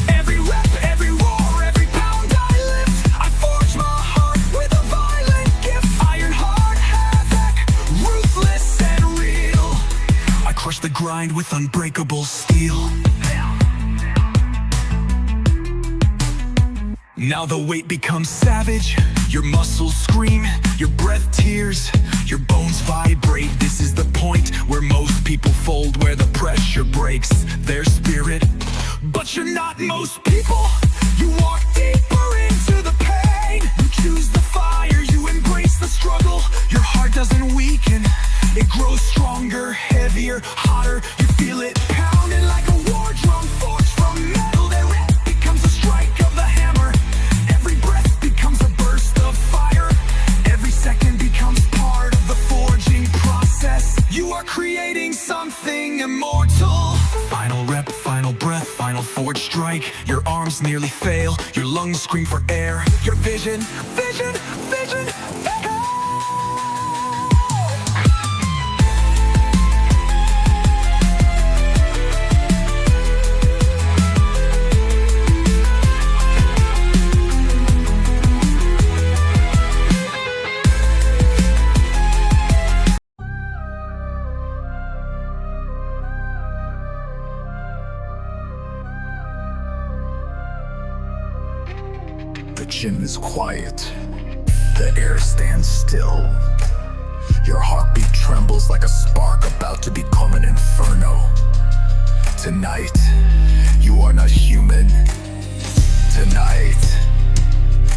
Every rep, every roar, every pound I lift, I forge my heart with a violent gift. Iron heart havoc, ruthless and real. I crush the grind with unbreakable steel. Now the weight becomes savage, your muscles scream, your breath tears, your bones vibrate. This is the point where most people fold, where the pressure breaks their spirit. But you're not most people, you walk deeper into the pain. You choose the fire, you embrace the struggle. Your heart doesn't weaken, it grows stronger, heavier, hotter. You feel it pounding like a war drum forged from metal. Their rep becomes a strike of the hammer. Every breath becomes a burst of fire. Every second becomes part of the forging process. You are creating something immortal. Final rep, final breath, final forge strike. Your arms nearly fail, your lungs scream for air. Your vision. gym is quiet. The air stands still. Your heartbeat trembles like a spark about to become an inferno. Tonight, you are not human. Tonight,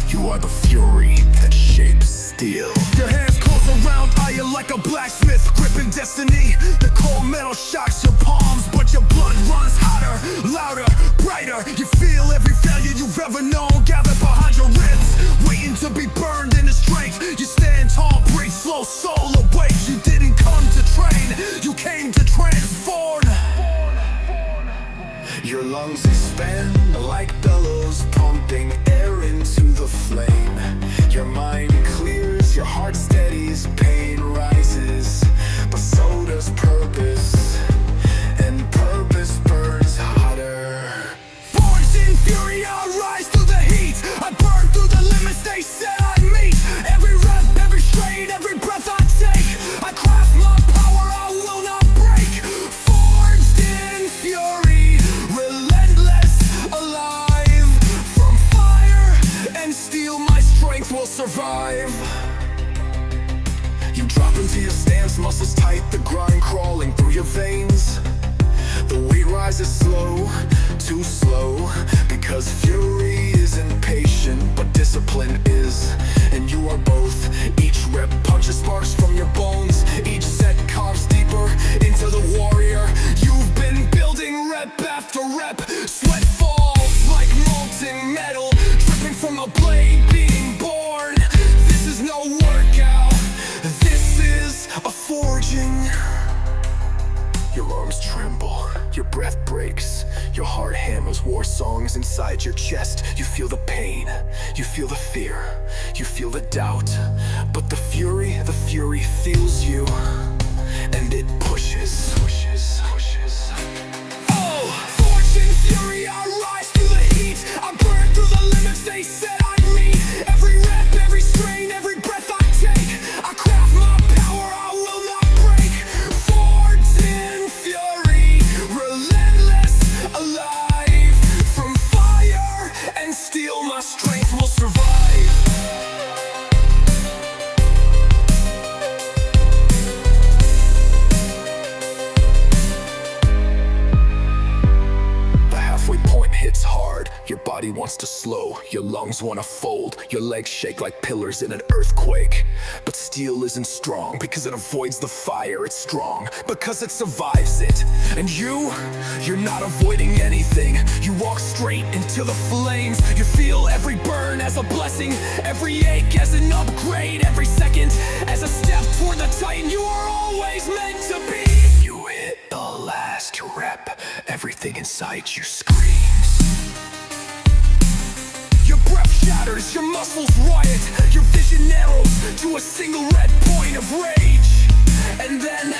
you are the fury that shapes steel. Your hands close around iron like a blacksmith gripping destiny. The cold metal shocks your palms, but your blood runs hotter, louder, brighter. You feel every failure you've ever known gathered behind your ribs, waiting to be burned into strength. You stand tall, breathe slow, soul awake. You didn't come to train, you came to transform. Your lungs expand like bellows, pumping air into the flame. Your mind clears, your heart steadies, pain rises, but so does purpose, and purpose burns hotter. Forged in fury, I rise through the heat. I burn through the limits they said I'd meet. Every rep, every strain, every breath I take, I craft my power, I will not break. Forged in fury, relentless, alive. From fire and steel, my strength will survive. You drop into your stance, muscles tight, the grind crawling through your veins. The weight rises slow, too slow, because fury isn't patient, but discipline is. And you are both. Each rep punches sparks from your bones. Each set carves deeper into the warrior you've been building rep after rep. Sweat falls like molten metal, dripping from a blade being born. This is no workout, this is a forging. Your arms tremble, your breath breaks, your heart hammers war songs inside your chest. You feel the pain, you feel the fear, you feel the doubt, but the fury feels you, and it pushes. Oh, forged in fury, I rise through the heat. I burn through the limits they said I'd meet. Every rep, every strain, every breath I take, I craft my power, I will not break. Forged in fury, relentless, alive. From fire and steel, my strength will survive. Hits hard, your body wants to slow, your lungs want to fold, your legs shake like pillars in an earthquake. But steel isn't strong because it avoids the fire, it's strong because it survives it. And you're not avoiding anything, you walk straight into the flames. You feel every burn as a blessing, every ache as an upgrade, every second as a step toward the titan you are always meant to be. You hit the last rep, everything inside you screams. Your breath shatters, your muscles riot, your vision narrows to a single red point of rage. And then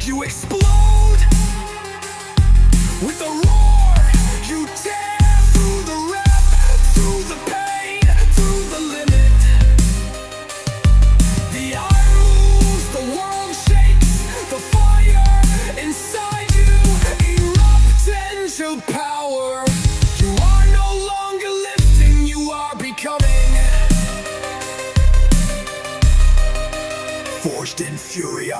you explode with a roar. You tear through the rep, through the pain, through the limit. The iron moves, the world shakes, the fire inside you erupts into power. You are no longer lifting, you are becoming. Forged in fury.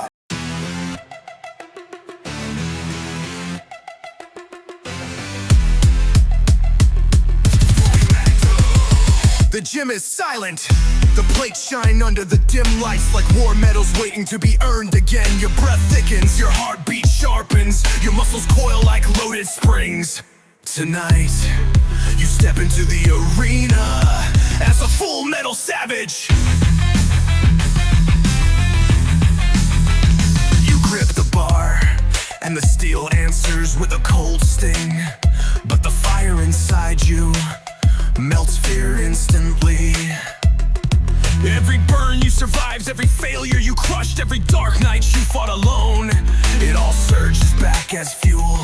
The gym is silent. The plates shine under the dim lights like war medals waiting to be earned again. Your breath thickens, your heartbeat sharpens, your muscles coil like loaded springs. Tonight, you step into the arena as a full metal savage. You grip the bar, and the steel answers with a cold sting. But the fire inside you melts fear instantly. Every burn you survived, every failure you crushed, every dark night you fought alone, it all surges back as fuel.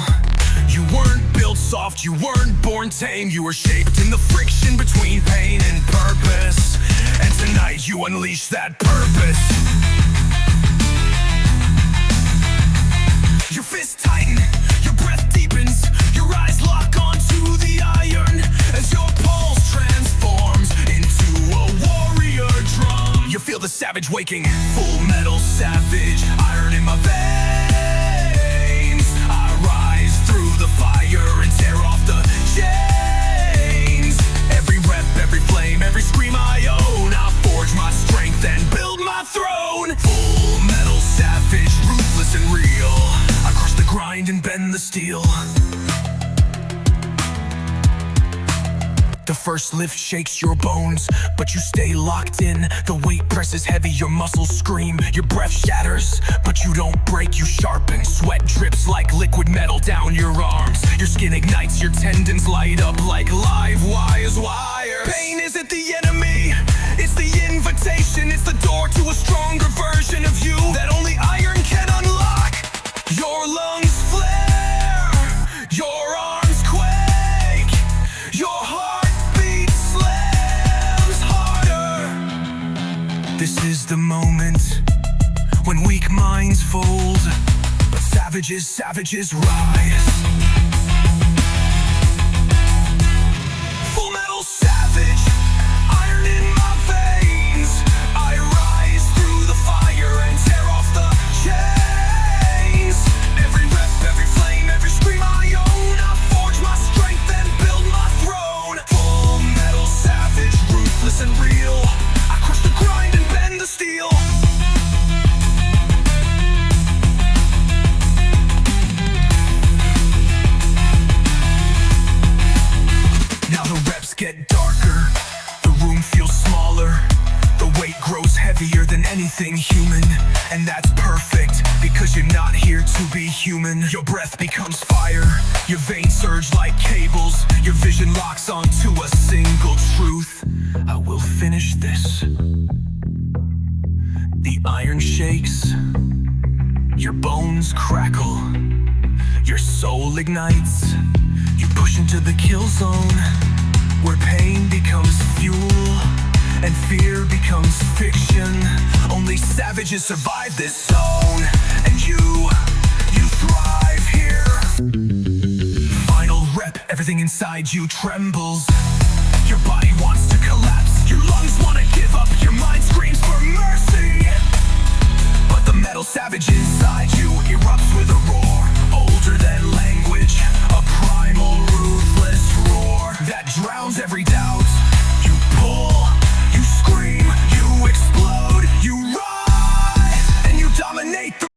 You weren't built soft, you weren't born tame, you were shaped in the friction between pain and purpose. And tonight you unleash that purpose. Your fists tighten, your breath deepens, your eyes lock onto the iron as your pulse transforms into breaking. Full metal savage, iron in my veins. I rise through the fire and tear off the chains. Every rep, every flame, every scream I own. I forge my strength and build my throne. Full metal savage, ruthless and real. I crush the grind and bend the steel. The first lift shakes your bones, but you stay locked in. The weight presses heavy, your muscles scream. Your breath shatters, but you don't break, you sharpen. Sweat drips like liquid metal down your arms. Your skin ignites, your tendons light up like live wires. Pain isn't the enemy, it's the invitation. It's the door to a stronger version of you that only iron can unlock. Your lungs flare, your arms quake, your heart slams harder. This is the moment when weak minds fold, but savages rise. Full metal savage, iron in my veins. I rise through the fire and tear off the chains. Every rep, every flame, every scream I own. I forge my strength and build my throne. Full metal savage, ruthless and real. I crush the grind and bend the steel. Now the reps get darker, the room feels smaller. The weight grows heavier than anything human. And that's perfect, because you're not here to be human. Your breath becomes fire, your veins surge like cables. Your vision locks onto a single truth: I will finish this. The iron shakes, your bones crackle, your soul ignites. You push into the kill zone, where pain becomes fuel and fear becomes fiction. Only savages survive this zone, and you thrive here. Final rep, everything inside you trembles. Your body wants to collapse, your lungs want to give up, your mind screams for mercy. But the metal savage inside you erupts with a roar, older than language, a primal, ruthless roar that drowns every doubt. You pull, you scream, you explode, you rise, and you dominate the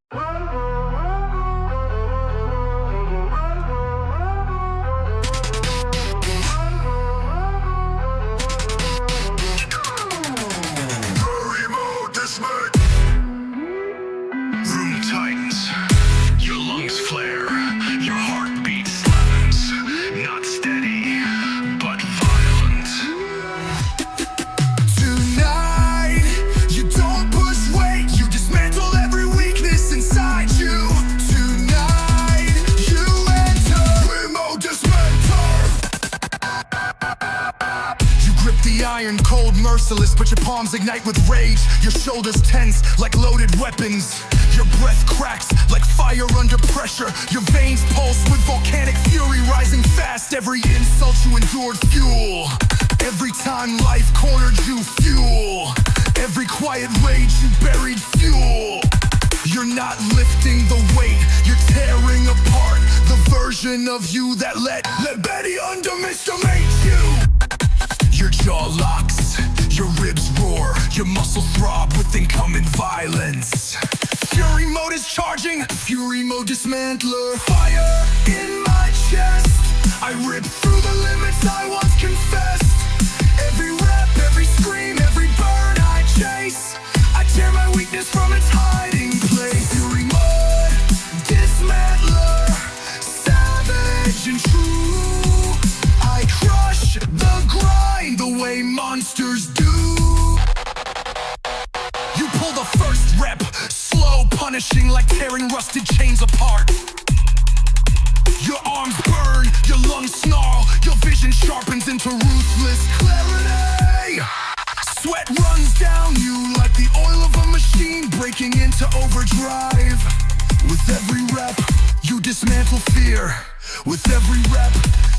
room tightens, your lungs flare, your heartbeat slaps, not steady, but violent. Tonight, you don't push weight, you dismantle every weakness inside you. Tonight, you enter Primo Dismantler. You grip the iron, cold, merciless, but your palms ignite with rage. Your shoulders tense like loaded weapons. Your breath cracks like fire under pressure. Your veins pulse with volcanic fury, rising fast. Every insult you endured fuel. Every time life cornered you, fuel. Every quiet rage you buried, fuel. You're not lifting the weight, you're tearing apart the version of you that let Betty underestimate you. Your jaw locks, your ribs roar, your muscle throb with incoming violence. Fury mode is charging, Fury mode dismantler. Fire in my chest, I rip through the limits I once confessed. Every rep, every scream, every burn I chase, I tear my weakness from its hiding place. Fury mode dismantler, savage and true. I crush the grind the way monsters do. You pull the first rep, slow, punishing like tearing rusted chains apart. Your arms burn, your lungs snarl, your vision sharpens into ruthless clarity. Sweat runs down you like the oil of a machine breaking into overdrive. With every rep, you dismantle fear. With every rep,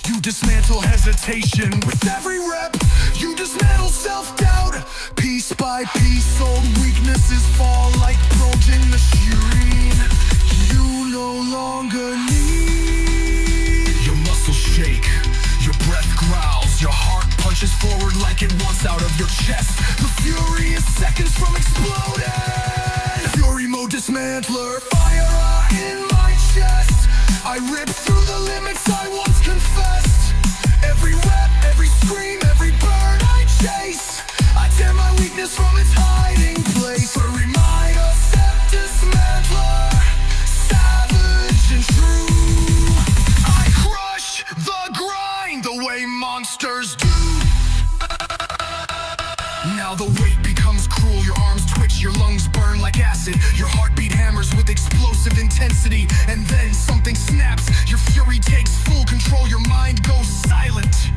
You dismantle hesitation with every rep. You dismantle self-doubt. Piece by piece, old weaknesses fall like broken machinery. You no longer need. Your muscles shake, your breath growls, your heart punches forward like it wants out of your chest. The fury is seconds from exploding. Fury mode dismantler, fire in my chest. I rip through the limits I once confessed. Every rep, every scream, every burn I chase. I tear my weakness from its hiding place. A reminder, step dismantler, savage and true. I crush the grind the way monsters do. Now the weight becomes cruel. Your arms twitch, your lungs burn like acid. Your heartbeat hammers with explosive intensity. And then something snaps. Your fury takes full control. Your mind goes silent.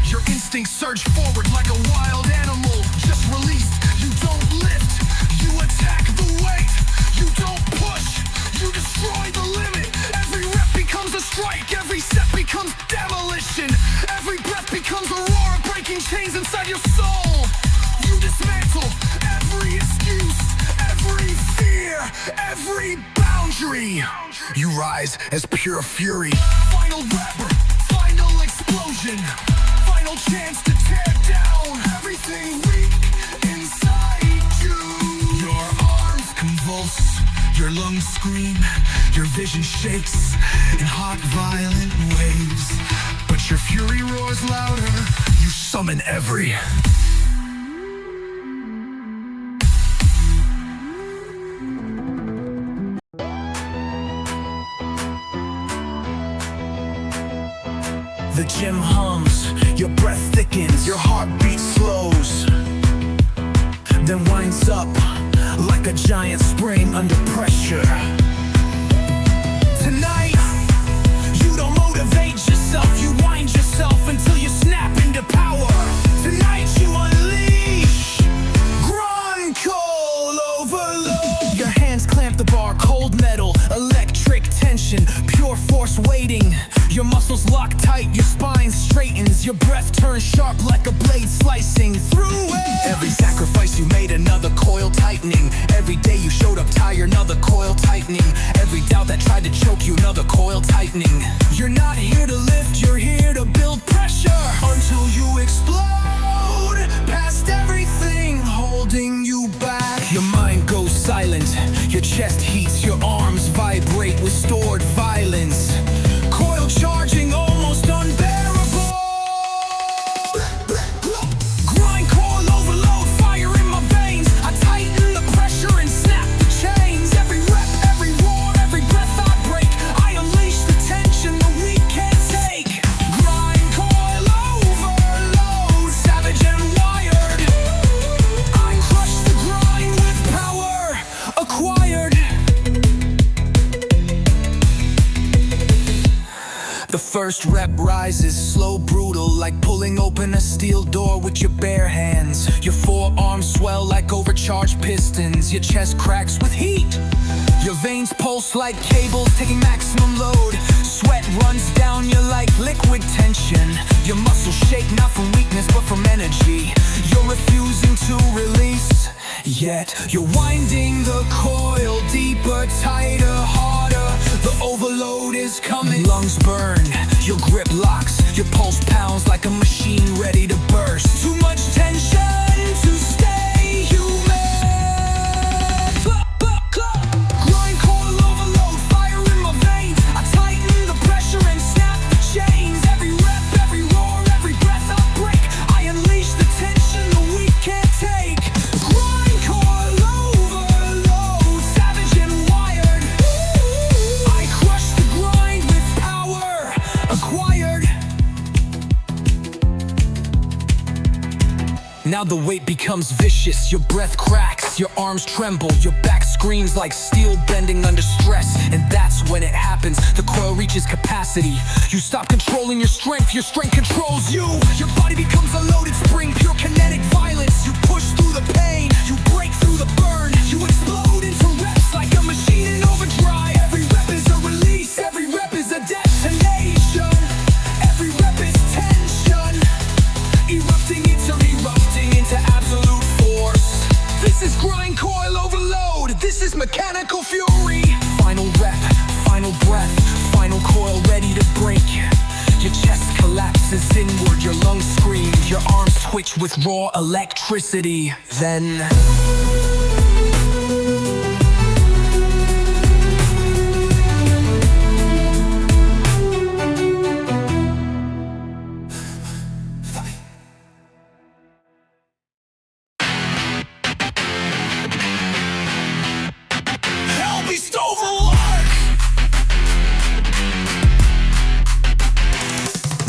Your instincts surge forward like a wild animal just released. You don't lift, you attack the weight. You don't push, you destroy the limit. Every rep becomes a strike. Every step becomes demolition. Every breath becomes a roar, breaking chains inside your soul. You dismantle every excuse, every fear, every boundary. You rise as pure fury. Final rapper, final explosion. Final chance to tear down everything weak inside you. Your arms convulse, your lungs scream, your vision shakes in hot, violent waves. But your fury roars louder. You summon every. The gym hums, your breath thickens, your heartbeat slows, then winds up like a giant spring under pressure. Tonight, you don't motivate yourself, you wind yourself until you snap into power. Tonight you unleash grind coil overload. Your hands clamp the bar, cold metal, electric tension, pure force waiting. Your muscles lock tight, your spine straightens, your breath turns sharp like a blade slicing through it. Every sacrifice you made, another coil tightening. Every day you showed up tired, another coil tightening. Every doubt that tried to choke you, another coil tightening. You're not here to lift, you're here to build pressure until you explode past everything holding you back. Your mind goes silent, your chest heats, your arms vibrate with stored violence. Coil charging almost unbearable. Grind coil overload, fire in my veins. I tighten the pressure and snap the chains. Every rep, every roar, every breath I break. I unleash the tension the weak can't take. Grind coil overload, savage and wired. I crush the grind with power acquired. The first rep rises, slow, brutal, like pulling open a steel door with your bare hands. Your forearms swell like overcharged pistons. Your chest cracks with heat. Your veins pulse like cables taking maximum load. Sweat runs down you like liquid tension. Your muscles shake not from weakness but from energy. You're refusing to release, yet you're winding the coil deeper, tighter, harder. The overload is coming. Lungs burn, your grip locks, your pulse pounds like a machine ready to burst. Too much tension to stay human. Grind coil overload, fire in my veins. I tighten the pressure and snap the chains. Every rep, every roar, every breath I break. I unleash the tension the weak can't take. Grind coil overload, savage and wired. I crush the grind with power acquired. Now the weight becomes vicious, your breath cracks, your arms tremble, your back screams like steel bending under stress. And that's when it happens, the coil reaches capacity. You stop controlling your strength controls you. Your body becomes a loaded spring, pure kinetic violence. You push through the pain, you break through the burn. You explode into reps like a machine in overdrive. Every rep is a release, every rep is a detonation. Every rep twitch with raw electricity. Then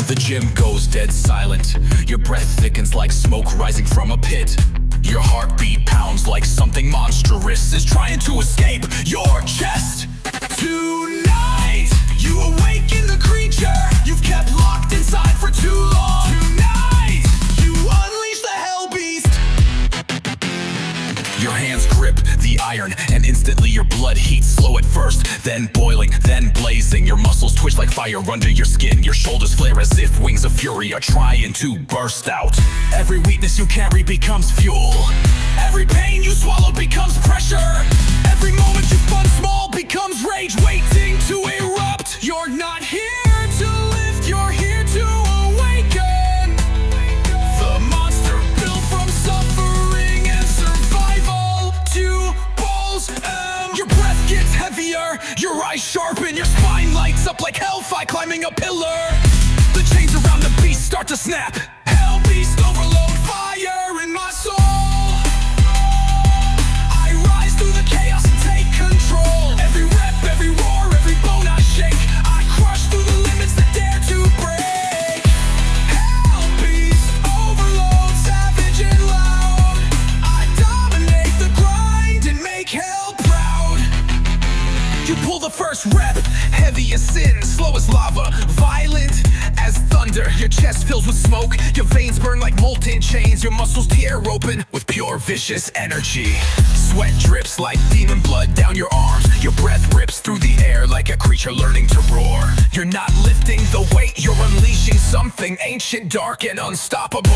the gym goes dead silent. Your breath thickens like smoke rising from a pit. Your heartbeat pounds like something monstrous is trying to escape your chest. Tonight, you awaken the creature you've kept locked inside for too long. Tonight, you unleash the hell beast. Your hands grip the iron, and instantly your blood heats, slow at first, then boiling, then blazing. Your muscles twitch like fire under your skin. Your shoulders flare as if wings of fury are trying to burst out. Every weakness you carry becomes fuel. Every pain you swallow becomes pressure. Every moment you spun small becomes rage waiting to erupt. You're not here to lift, you're here to awaken. The monster built from suffering and survival. Two balls, your breath gets heavier, your eyes sharpen, your spine lights up like hellfire climbing a pillar. The chains around the beast start to snap. Hell beast overload, fire in my soul. I rise through the chaos and take control. Every rep, every roar, every bone I shake. I crush through the limits that dare to break. Hell beast overload, savage and loud. I dominate the grind and make hell proud. You pull the first rep, heavy as sin, slow as lava, violent as thunder. Your chest fills with smoke, your veins burn like molten chains. Your muscles tear open with pure vicious energy. Sweat drips like demon blood down your arms. Your breath rips through the air like a creature learning to roar. You're not lifting the weight, you're unleashing something ancient, dark, and unstoppable.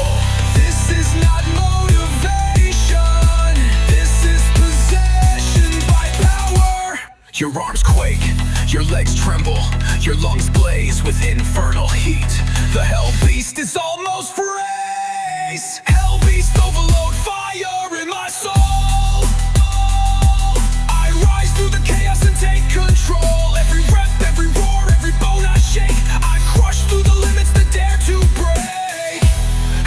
This is not motivation, this is possession by power. Your arms quake, your legs tremble, your lungs blaze with infernal heat. The hell beast is almost race. Hell beast overload, fire in my soul. I rise through the chaos and take control. Every rep, every roar, every bone I shake. I crush through the limits that dare to break.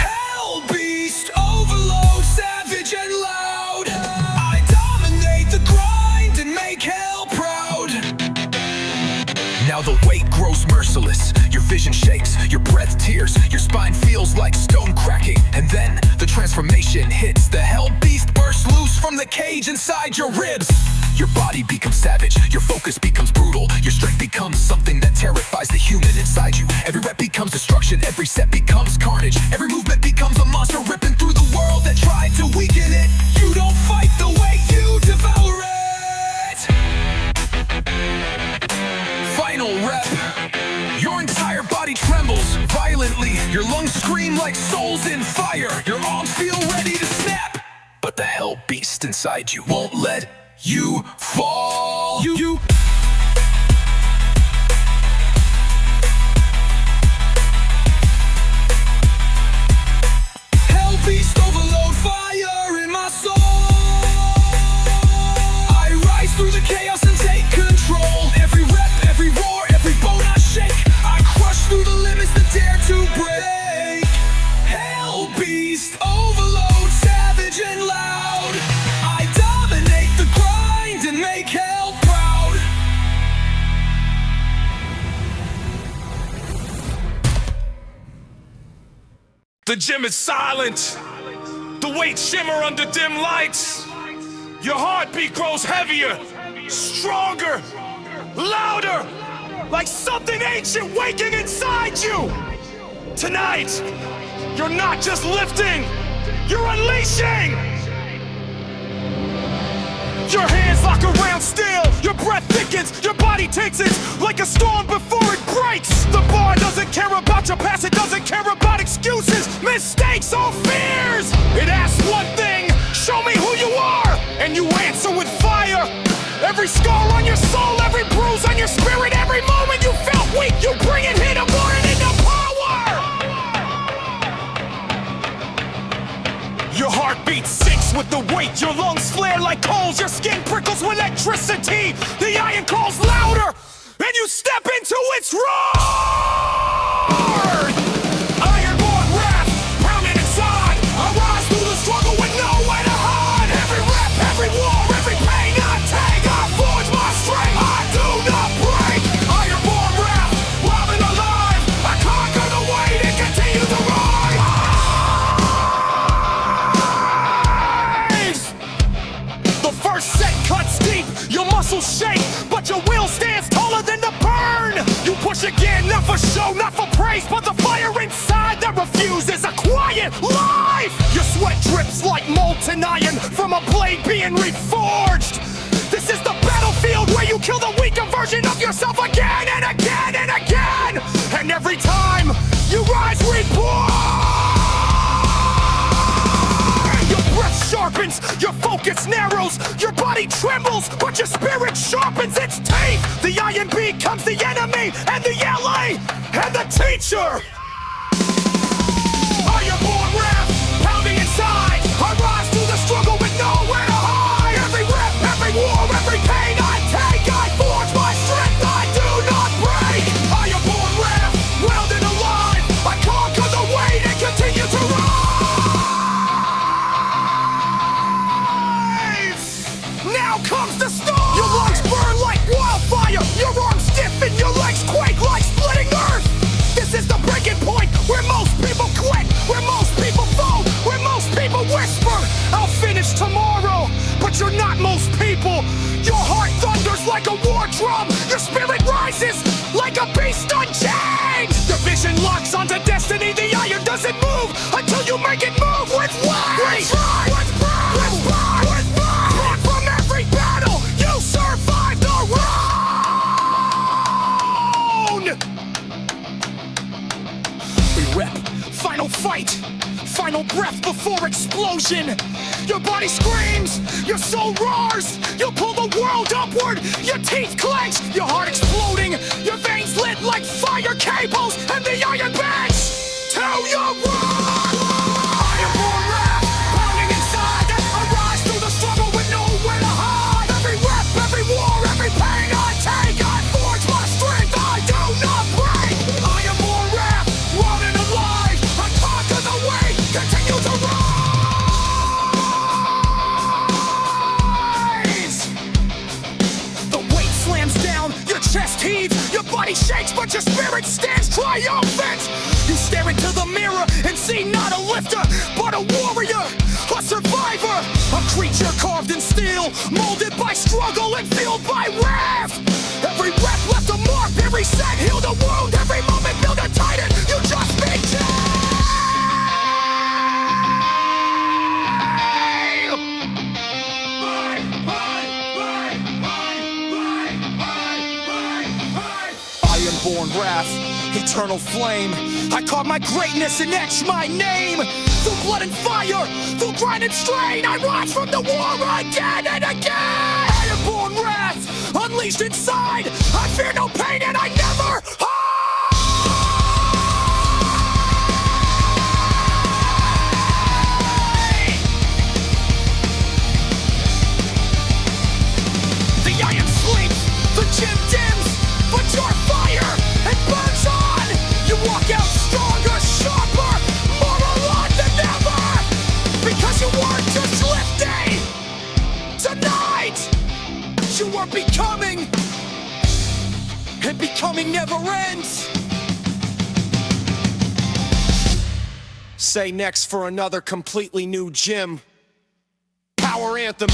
Hell beast overload, savage and loud. I dominate the grind and make hell proud. Now the weight grows merciless, your vision shakes, your breath tears, your spine feels like stone cracking. And then the transformation hits, the hell beast bursts loose from the cage inside your ribs. Your body becomes savage, your focus becomes brutal, your strength becomes something that terrifies the human inside you. Every rep becomes destruction, every set becomes carnage. Every movement becomes a monster ripping through the world that tried to weaken it. You don't fight the way, you devour it. Final rep. Your entire body trembles violently. Your lungs scream like souls in fire. Your arms feel ready to snap. But the hell beast inside you won't let you fall. You Hell beast overload, fire in my soul. I rise through the chaos and take control. Every rep, every roar, every bone I shake. I crush through the limits that dare to break. Hell beast overload, savage and loud. I dominate the grind and make hell proud. The gym is silent. The weights shimmer under dim lights. Your heartbeat grows heavier, stronger, louder, like something ancient waking inside you. Tonight, you're not just lifting, you're unleashing. Your hands lock around steel, your breath thickens, your body takes it like a storm before it breaks. The bar doesn't care about your past, it doesn't care about excuses, mistakes, or fears. It asks one thing, show me who you are, and you answer with fire. Every scar on your soul, every bruise on your spirit, every moment you felt weak, you bring it here to burn it into power. tingles, your skin prickles with electricity. The iron calls louder, and you step into its roar. Ironborn wrath, pounding inside. I rise through the struggle with nowhere to hide. Every rep, every war, every pain I take, I forge my strength. I do not break. Ironborn wrath, wild and alive. I conquer the weight and continue to rise. The first set cuts deep, your muscles shake, but your will stands taller than the burn. You push again, not for show, not for praise, but the fire inside that refuses a quiet life. Your sweat drips like molten iron from a blade being reforged. This is the battlefield where you kill the weaker version of yourself again and again and again. And every time you rise reborn. Your breath sharpens, your focus narrows, your body trembles, but your spirit sharpens its teeth. The iron becomes the enemy, and the ally, and the teacher. Ironborn wrath, pounding inside. I rise through the struggle with nowhere to hide. Every rep, every war, every pain I take, I forge my strength, I do not break. Ironborn wrath, wild and alive. I conquer the weight and continue to rise. Now comes the storm. Your lungs burn like wildfire. Your arms stiffen, your legs quake like splitting earth. This is the breaking point where most people quit, where most people fall, where most people whisper, I'll finish tomorrow. But you're not most people. Your heart thunders like a war drum. Your spirit rises like a beast unchained. Your vision locks onto destiny. The iron doesn't move until you make it move with weight. Let's burn, let's burn, let's burn, let's burn. Born from every battle, you survived the round. We rep, final fight, final breath before explosion. Your body screams, your soul roars, you pull the world upward, your teeth clench, your heart exploding, your veins lit like fire cables, and the iron bends to your roar. Ironborn wrath, pounding inside, I rise through the struggle with nowhere to hide. Every rep, every war, every pain I take, I forge my strength, I do not break. Ironborn wrath, wild and alive, I conquer the weight, continue to rise. The weight slams down, your chest heaves, your body shakes, but your spirit stands triumphant. You stare into the mirror and see not a lifter, but a warrior, a survivor, a creature carved in steel, molded by struggle and fueled by wrath. Every rep left a mark, every set healed a wound, every moment built a titan. You just became. Ironborn wrath, eternal flame. I carve my greatness and etch my name. Through blood and fire, through grind and strain, I rise from the war again and again. Ironborn wrath, unleashed inside. I fear no pain and I never hide. The iron sleeps, the gym dims, but your fire, it burns on. You walk out stronger, sharper, more alive than ever. Because you weren't just lifting. Tonight, you are becoming. And becoming never ends. Say next for another completely new gym. Power anthem.